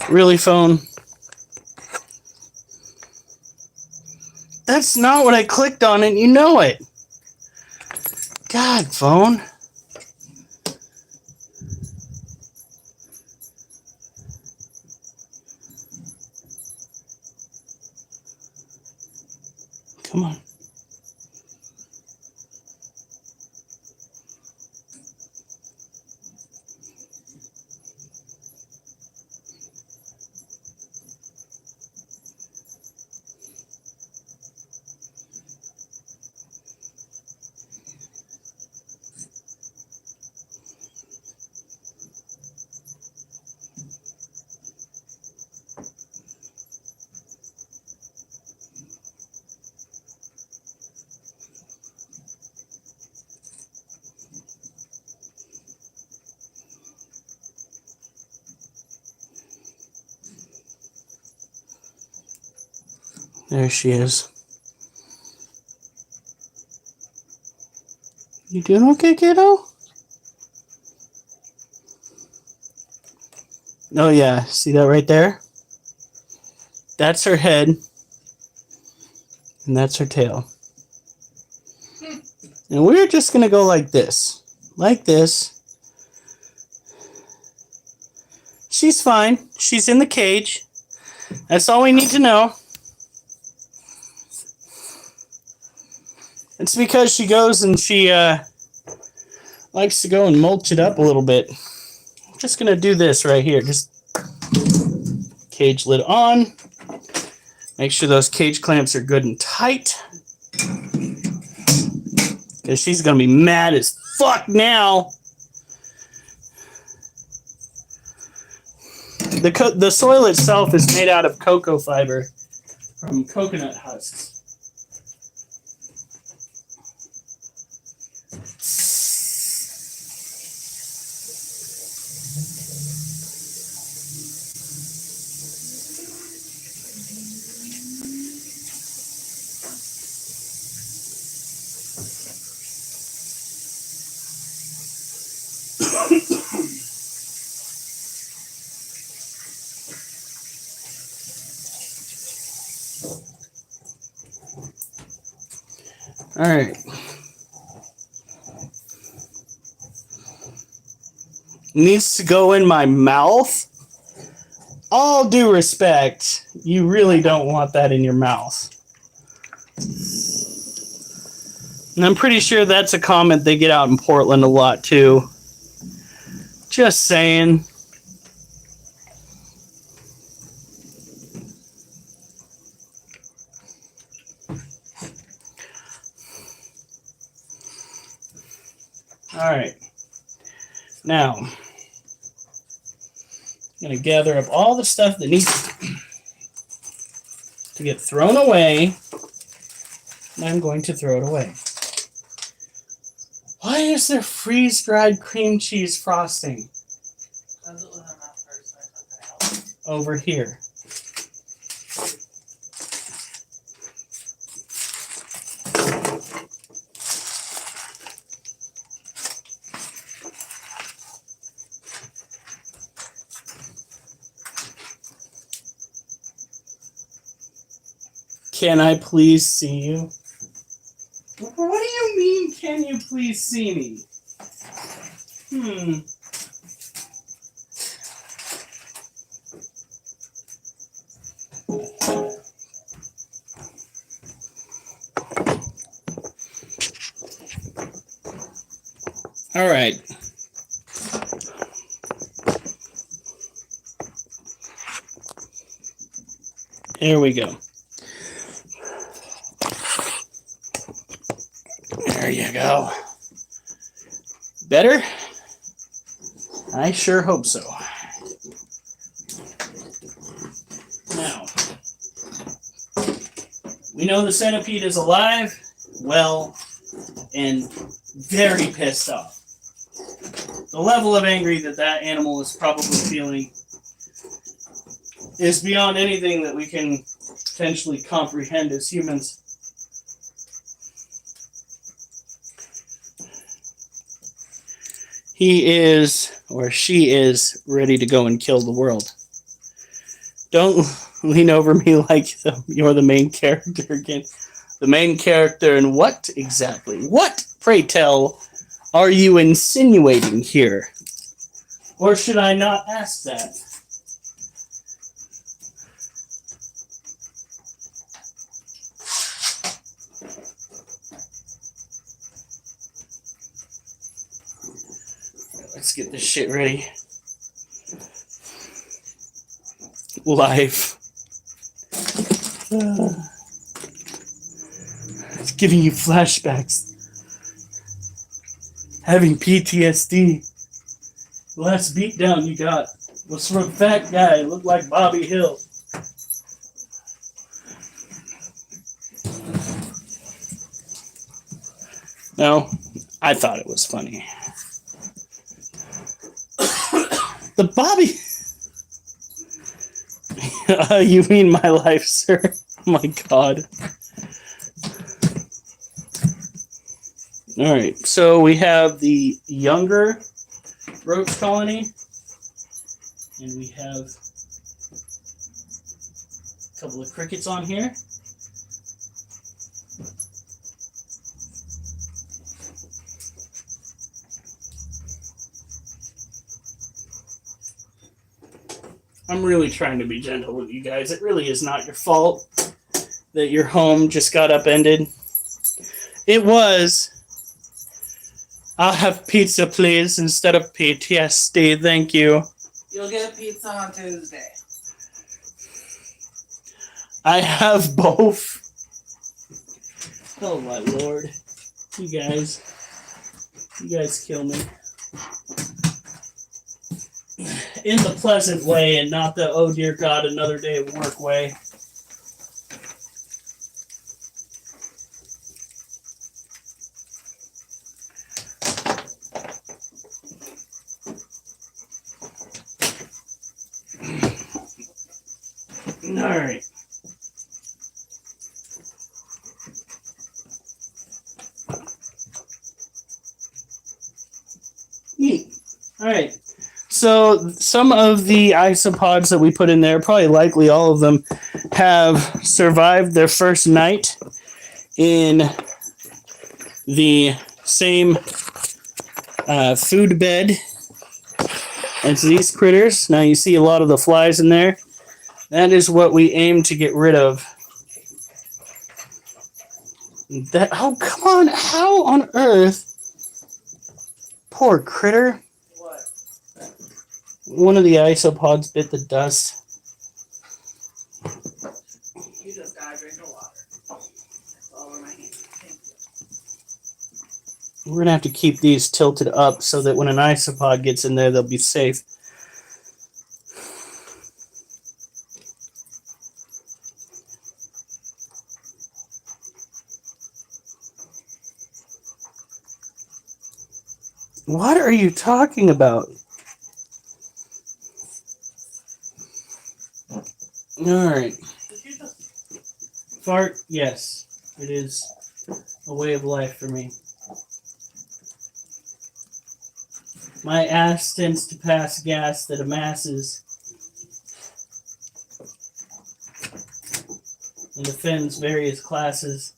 Really, phone? That's not what I clicked on, and you know it. God, phone. Come on. There she is. You doing okay, kiddo? Oh yeah, see that right there? That's her head, and that's her tail. And we're just gonna go like this. Like this. She's fine. She's in the cage. That's all we need to know. It's because she goes and she likes to go and mulch it up a little bit. I'm just going to do this right here. Just cage lid on. Make sure those cage clamps are good and tight. Because she's going to be mad as fuck now. The soil itself is made out of cocoa fiber from coconut husks. All right. Needs to go in my mouth. All due respect, you really don't want that in your mouth. And I'm pretty sure that's a comment they get out in Portland a lot too. Just saying. All right. Now, I'm going to gather up all the stuff that needs to get thrown away, and I'm going to throw it away. Why is there freeze-dried cream cheese frosting Because it was on that first, so I took it out. over here? Can I please see you? What do you mean, can you please see me? All right. Here we go. There you go. Better? I sure hope so. Now, we know the centipede is alive, well, and very pissed off. The level of angry that that animal is probably feeling is beyond anything that we can potentially comprehend as humans. He is, or she is, ready to go and kill the world. Don't lean over me like you're the main character again. The main character in what exactly? What, pray tell, are you insinuating here? Or should I not ask that? Let's get this shit ready. Life. It's giving you flashbacks. Having PTSD. The last beatdown you got was from a fat guy who looked like Bobby Hill. No, I thought it was funny. The Bobby... you mean my life, sir? my god. Alright, so we have the younger roach colony. And we have a couple of crickets on here. I'm really trying to be gentle with you guys. It really is not your fault that your home just got upended. It was. I'll have pizza, please, instead of PTSD. Thank you. You'll get pizza on Tuesday. I have both. Oh my lord. You guys kill me. In the pleasant way and not the, oh dear God, another day of work way. Alright. Neat. Alright. So some of the isopods that we put in there, probably likely all of them, have survived their first night in the same food bed as these critters. Now you see a lot of the flies in there. That is what we aim to get rid of. That, oh, come on. How on earth? Poor critter. What? One of the isopods bit the dust. You just gotta drink the water. That's all in my hand. Thank you. We're going to have to keep these tilted up so that when an isopod gets in there, they'll be safe. What are you talking about? Alright. Did you just... Fart, yes. It is a way of life for me. My ass tends to pass gas that amasses and offends various classes.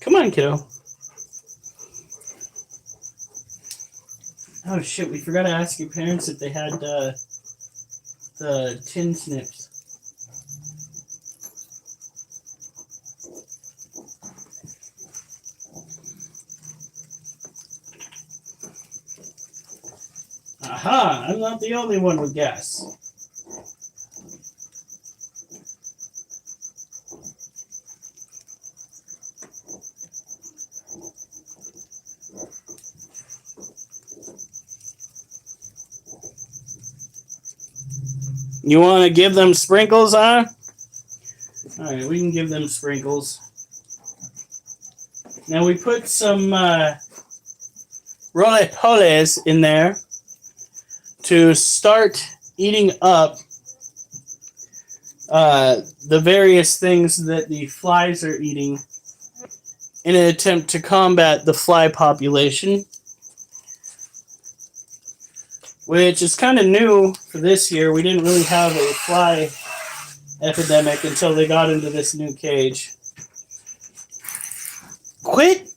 Come on, kiddo. Oh shit, we forgot to ask your parents if they had the tin snips. Aha! I'm not the only one with gas. You want to give them sprinkles, huh? Alright, we can give them sprinkles. Now we put some roles in there to start eating up the various things that the flies are eating in an attempt to combat the fly population. Which is kind of new for this year. We didn't really have a fly epidemic until they got into this new cage. Quit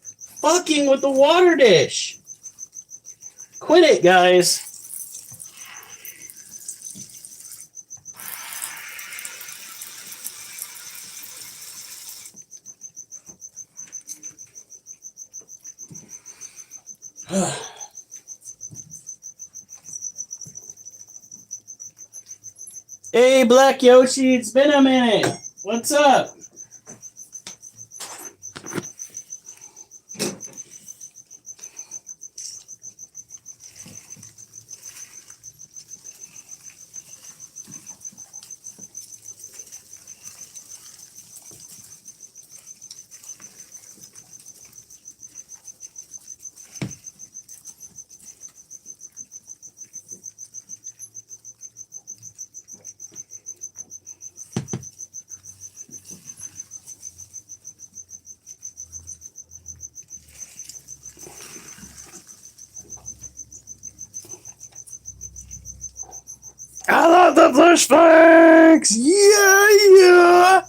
fucking with the water dish. Quit it, guys. Hey, Black Yoshi, it's been a minute. What's up? the Sphinx! Yeah!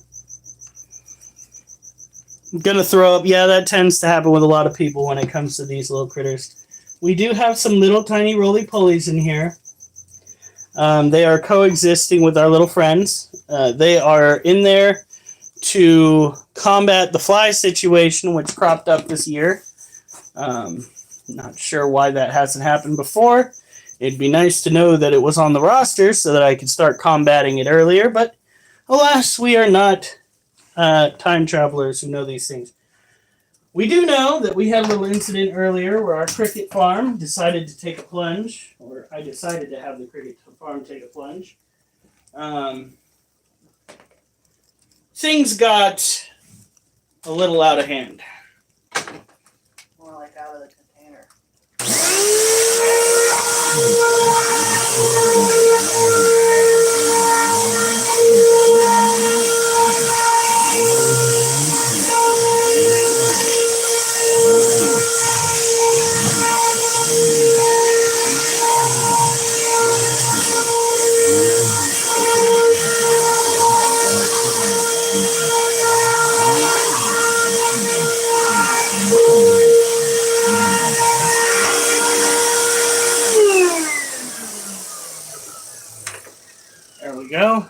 I'm gonna throw up. Yeah, that tends to happen with a lot of people when it comes to these little critters. We do have some little tiny roly-polies in here. They are coexisting with our little friends. They are in there to combat the fly situation, which cropped up this year. Not sure why that hasn't happened before. It'd be nice to know that it was on the roster so that I could start combating it earlier, but alas, we are not time travelers who know these things. We do know that we had a little incident earlier where our cricket farm decided to take a plunge, or I decided to have the cricket farm take a plunge. Things got a little out of hand. More like out of the container. There we go.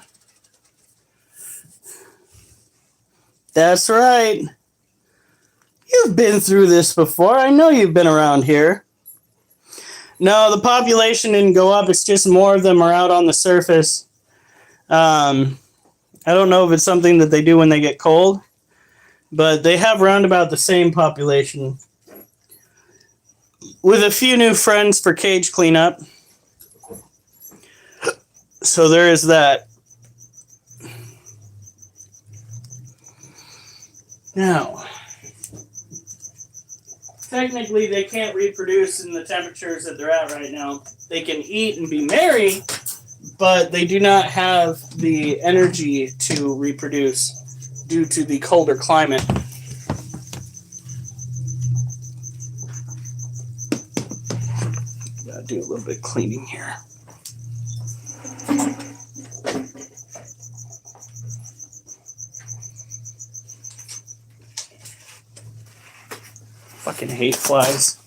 That's right. You've been through this before. I know you've been around here. No, the population didn't go up. It's just more of them are out on the surface. I don't know if it's something that they do when they get cold, but they have round about the same population. With a few new friends for cage cleanup. So there is that. Now, technically they can't reproduce in the temperatures that they're at right now. They can eat and be merry, but they do not have the energy to reproduce due to the colder climate. Gotta do a little bit of cleaning here. Fucking hate flies.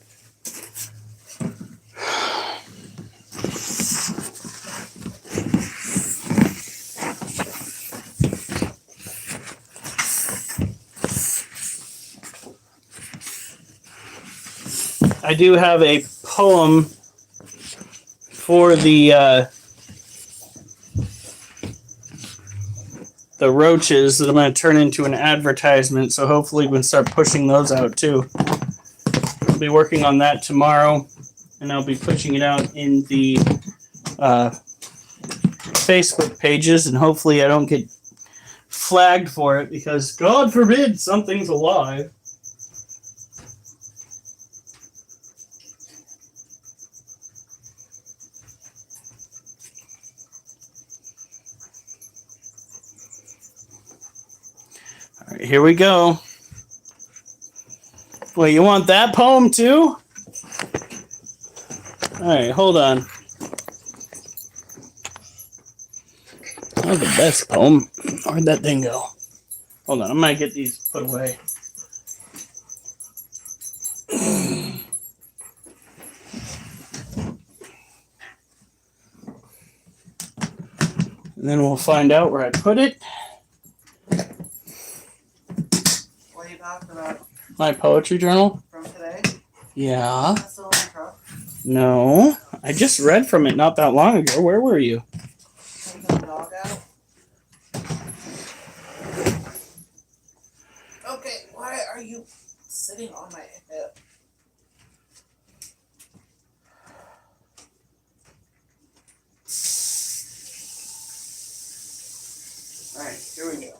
I do have a poem for the roaches that I'm going to turn into an advertisement, so hopefully we can start pushing those out too. I'll be working on that tomorrow, and I'll be pushing it out in the Facebook pages, and hopefully I don't get flagged for it, because God forbid something's alive. All right, here we go. Wait, you want that poem too? All right, hold on. That was the best poem. Where'd that thing go? Hold on, I might get these put away. And then we'll find out where I put it. What are you talking about? My poetry journal? From today? Yeah. That's still in the truck. No. I just read from it not that long ago. Where were you? Taking the dog out. Okay, why are you sitting on my hip? Alright, here we go.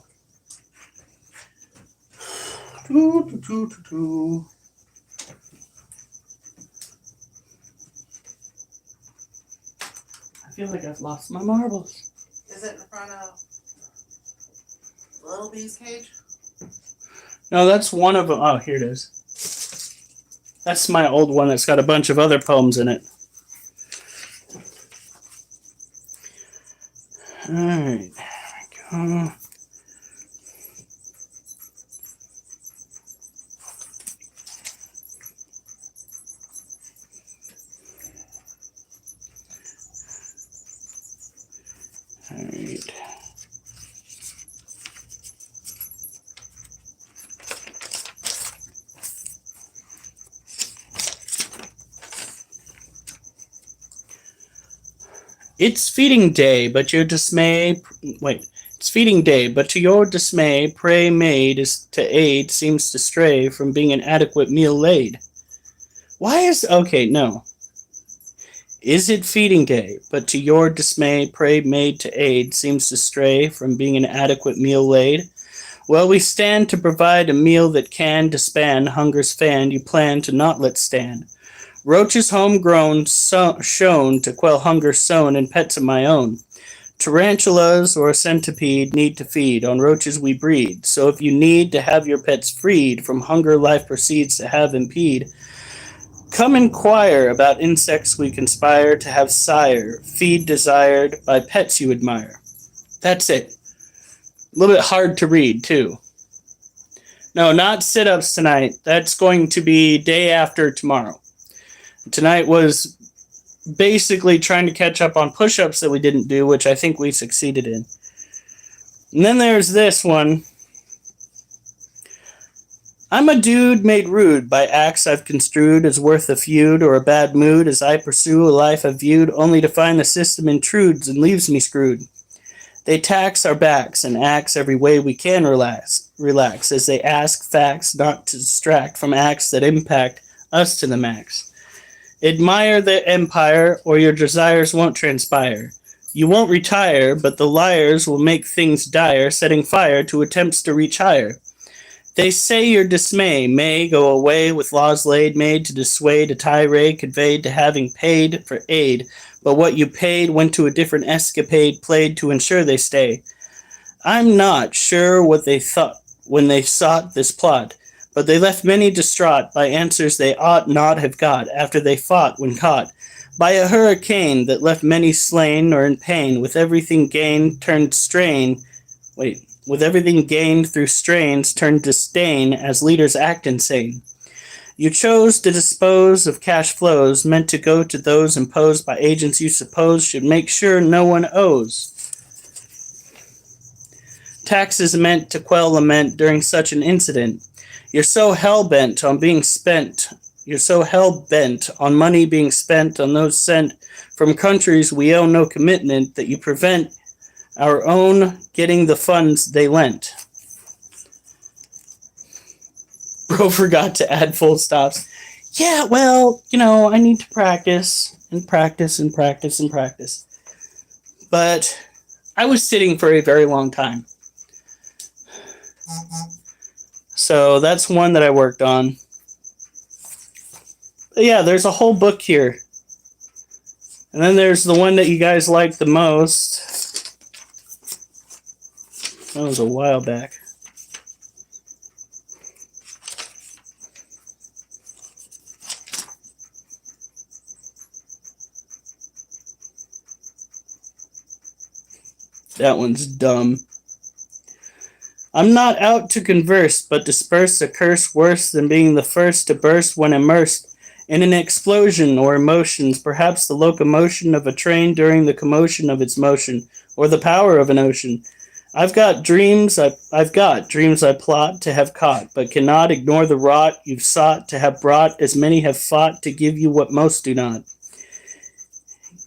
I feel like I've lost my marbles. Is it in front of Little Bee's cage? No, that's one of them. Oh, here it is. That's my old one that's got a bunch of other poems in it. Alright, there we go. Alright. It's feeding day, but your dismay. Wait. It's feeding day, but to your dismay, prey made is to aid seems to stray from being an adequate meal laid. Why is. Okay, no. Is it feeding day, but to your dismay, prey made to aid seems to stray from being an adequate meal laid? Well, we stand to provide a meal that can disband hunger's fan you plan to not let stand. Roaches homegrown shown to quell hunger sown in pets of my own. Tarantulas or a centipede need to feed on roaches we breed. So if you need to have your pets freed from hunger life proceeds to have impede, come inquire about insects we conspire to have sire, feed desired by pets you admire. That's it. A little bit hard to read, too. No, not sit-ups tonight. That's going to be day after tomorrow. Tonight was basically trying to catch up on push-ups that we didn't do, which I think we succeeded in. And then there's this one. I'm a dude made rude by acts I've construed as worth a feud or a bad mood as I pursue a life I've viewed only to find the system intrudes and leaves me screwed. They tax our backs and axe every way we can relax as they ask facts not to distract from acts that impact us to the max. Admire the empire or your desires won't transpire. You won't retire, but the liars will make things dire, setting fire to attempts to reach higher. They say your dismay may go away with laws laid made to dissuade a tirade conveyed to having paid for aid, but what you paid went to a different escapade played to ensure they stay. I'm not sure what they thought when they sought this plot, but they left many distraught by answers they ought not have got after they fought when caught by a hurricane that left many slain or in pain with everything gained turned strain. With everything gained through strains turned disdain as leaders act insane. You chose to dispose of cash flows meant to go to those imposed by agents you suppose should make sure no one owes. Taxes meant to quell lament during such an incident. You're so hell-bent on money being spent on those sent from countries we owe no commitment that you prevent our own getting the funds they lent. Bro forgot to add full stops. Yeah, well, I need to practice and practice and practice and practice. But I was sitting for a very long time. So that's one that I worked on. But yeah, there's a whole book here. And then there's the one that you guys like the most. That was a while back. That one's dumb. I'm not out to converse, but disperse a curse worse than being the first to burst when immersed in an explosion or emotions, perhaps the locomotion of a train during the commotion of its motion, or the power of an ocean. I've got dreams I plot to have caught, but cannot ignore the rot you've sought to have brought, as many have fought to give you what most do not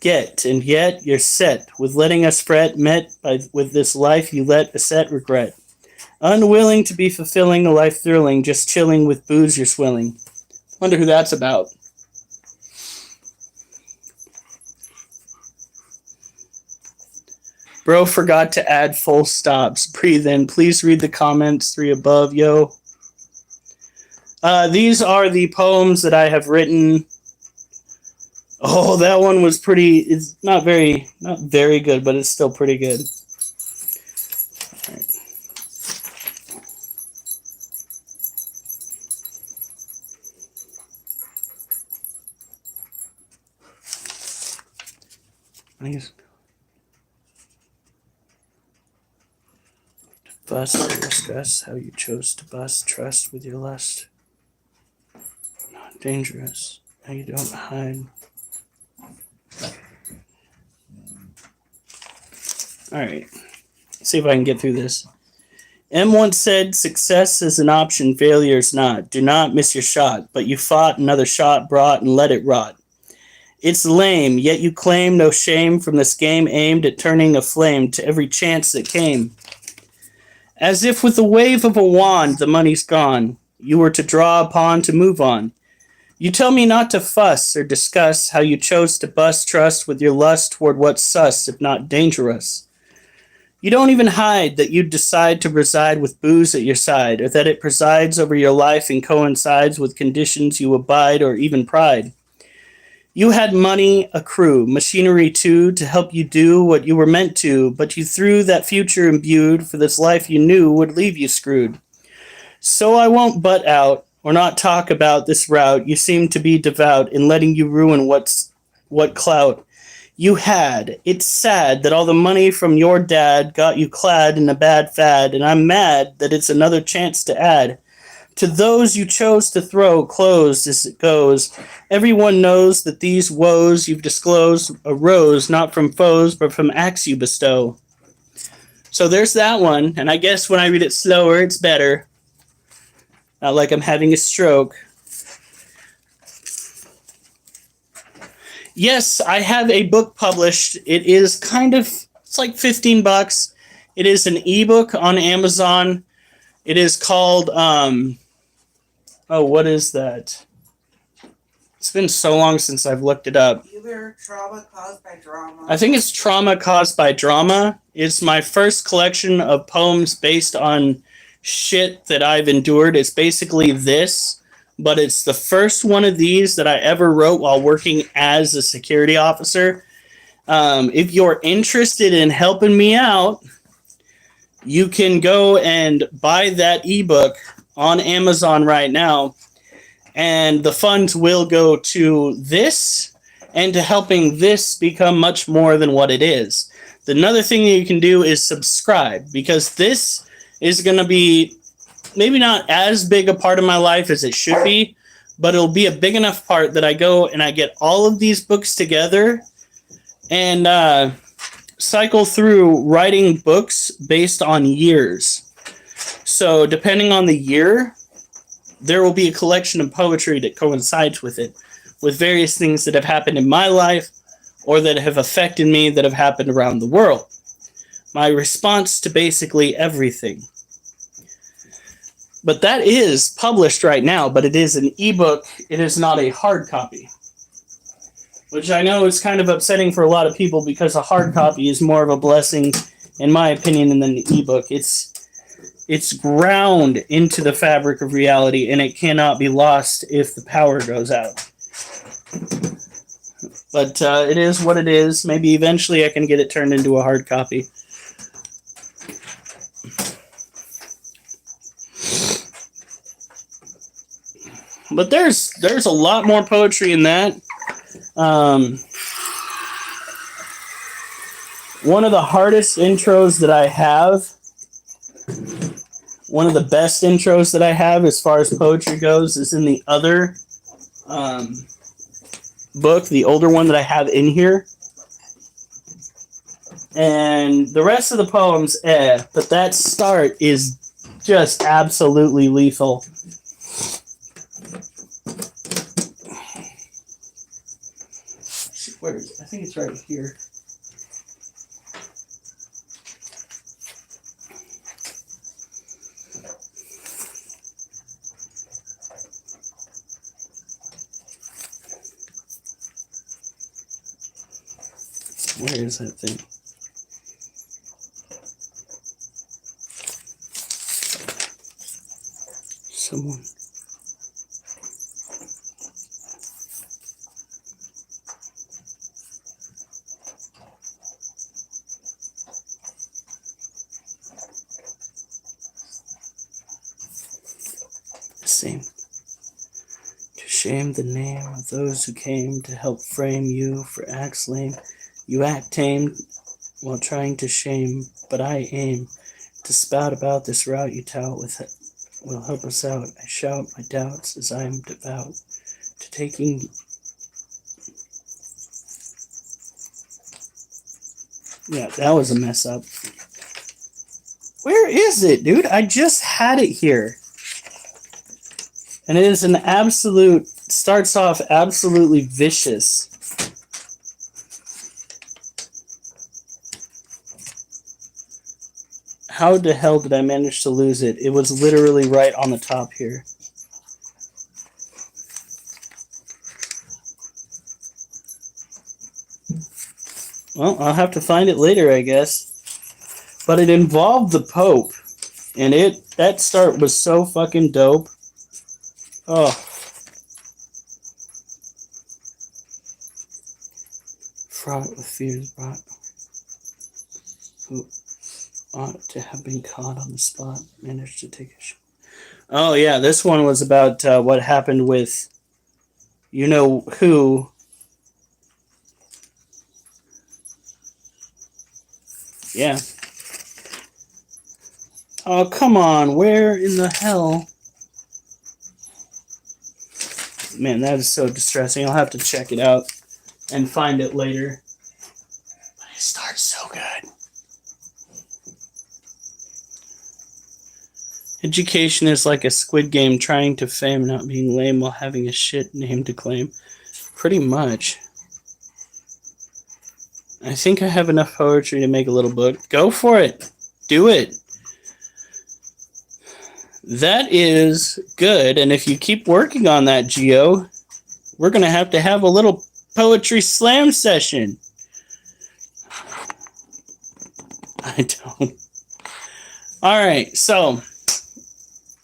get, and yet you're set with letting us fret, with this life you let a set regret. Unwilling to be fulfilling a life thrilling, just chilling with booze you're swilling. Wonder who that's about. Bro forgot to add full stops. Breathe in. Please read the comments 3 above, yo. These are the poems that I have written. Oh, that one was pretty. It's not very good, but it's still pretty good. All right. fuss or discuss how you chose to bust trust with your lust. Not dangerous. How you don't hide. Alright. See if I can get through this. M once said, success is an option, failure is not. Do not miss your shot, but you fought another shot brought and let it rot. It's lame, yet you claim no shame from this game aimed at turning a flame to every chance that came. As if with the wave of a wand the money's gone, you were to draw upon to move on. You tell me not to fuss or discuss how you chose to bust trust with your lust toward what's sus, if not dangerous. You don't even hide that you'd decide to reside with booze at your side, or that it presides over your life and coincides with conditions you abide or even pride. You had money, a crew, machinery too, to help you do what you were meant to, but you threw that future imbued for this life you knew would leave you screwed. So I won't butt out, or not talk about this route. You seem to be devout in letting you ruin what clout you had. It's sad that all the money from your dad got you clad in a bad fad, and I'm mad that it's another chance to add to those you chose to throw closed as it goes. Everyone knows that these woes you've disclosed arose not from foes, but from acts you bestow. So there's that one, and I guess when I read it slower, it's better. Not like I'm having a stroke. Yes, I have a book published. It is it's like $15. It is an ebook on Amazon. It is called, what is that? It's been so long since I've looked it up. Either trauma caused by drama. I think it's Trauma Caused by Drama. It's my first collection of poems based on shit that I've endured. It's basically this, but it's the first one of these that I ever wrote while working as a security officer. If you're interested in helping me out, you can go and buy that ebook on Amazon right now, and the funds will go to this and to helping this become much more than what it is. Another thing that you can do is subscribe, because this is going to be maybe not as big a part of my life as it should be, but it'll be a big enough part that I go and I get all of these books together and cycle through writing books based on years. So depending on the year, there will be a collection of poetry that coincides with it, with various things that have happened in my life or that have affected me that have happened around the world. My response to basically everything. But that is published right now, but it is an ebook. It is not a hard copy, which I know is kind of upsetting for a lot of people because a hard copy is more of a blessing, in my opinion, than the ebook. It's ground into the fabric of reality, and it cannot be lost if the power goes out. But it is what it is. Maybe eventually I can get it turned into a hard copy. But there's a lot more poetry in that. One of the hardest intros that I have, one of the best intros that I have as far as poetry goes, is in the other book, the older one that I have in here. And the rest of the poems, but that start is just absolutely lethal. Where is it? I think it's right here. Where is that thing? Someone. Same. To shame the name of those who came to help frame you for acts lame. You act tame while trying to shame, but I aim To spout about this route you tout with it will help us out. I shout my doubts as I am devout to taking. Yeah, that was a mess up. Where is it, dude? I just had it here. And it is an absolute, starts off absolutely vicious. How the hell did I manage to lose it? It was literally right on the top here. Well, I'll have to find it later, I guess. But it involved the Pope. And that start was so fucking dope. Oh. Fraught with fears brought. Who ought to have been caught on the spot. Managed to take a shot. Oh, yeah. This one was about what happened with you know who. Yeah. Oh, come on. Where in the hell? Man, that is so distressing. I'll have to check it out and find it later. But it starts so good. Education is like a Squid Game trying to fame, not being lame while having a shit name to claim. Pretty much. I think I have enough poetry to make a little book. Go for it. Do it. That is good, and if you keep working on that, Geo, we're going to have a little poetry slam session. I don't. All right, so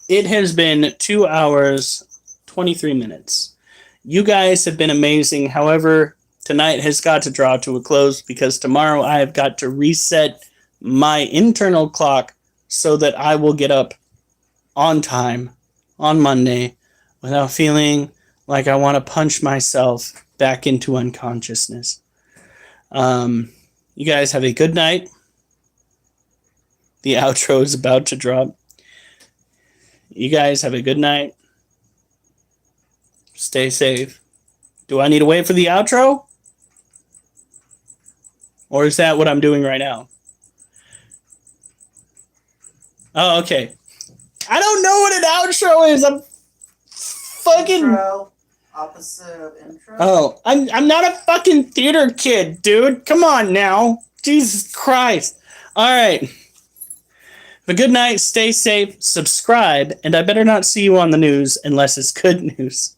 it has been 2 hours, 23 minutes. You guys have been amazing. However, tonight has got to draw to a close because tomorrow I have got to reset my internal clock so that I will get up on time on Monday without feeling like I want to punch myself back into unconsciousness. You guys have a good night. The outro is about to drop. You guys have a good night. Stay safe. Do I need to wait for the outro? Or is that what I'm doing right now? Oh, okay. I don't know what an outro is. I'm fucking Intro, opposite of intro. Oh, I'm not a fucking theater kid, dude. Come on now. Jesus Christ. All right. But good night, stay safe, subscribe, and I better not see you on the news unless it's good news.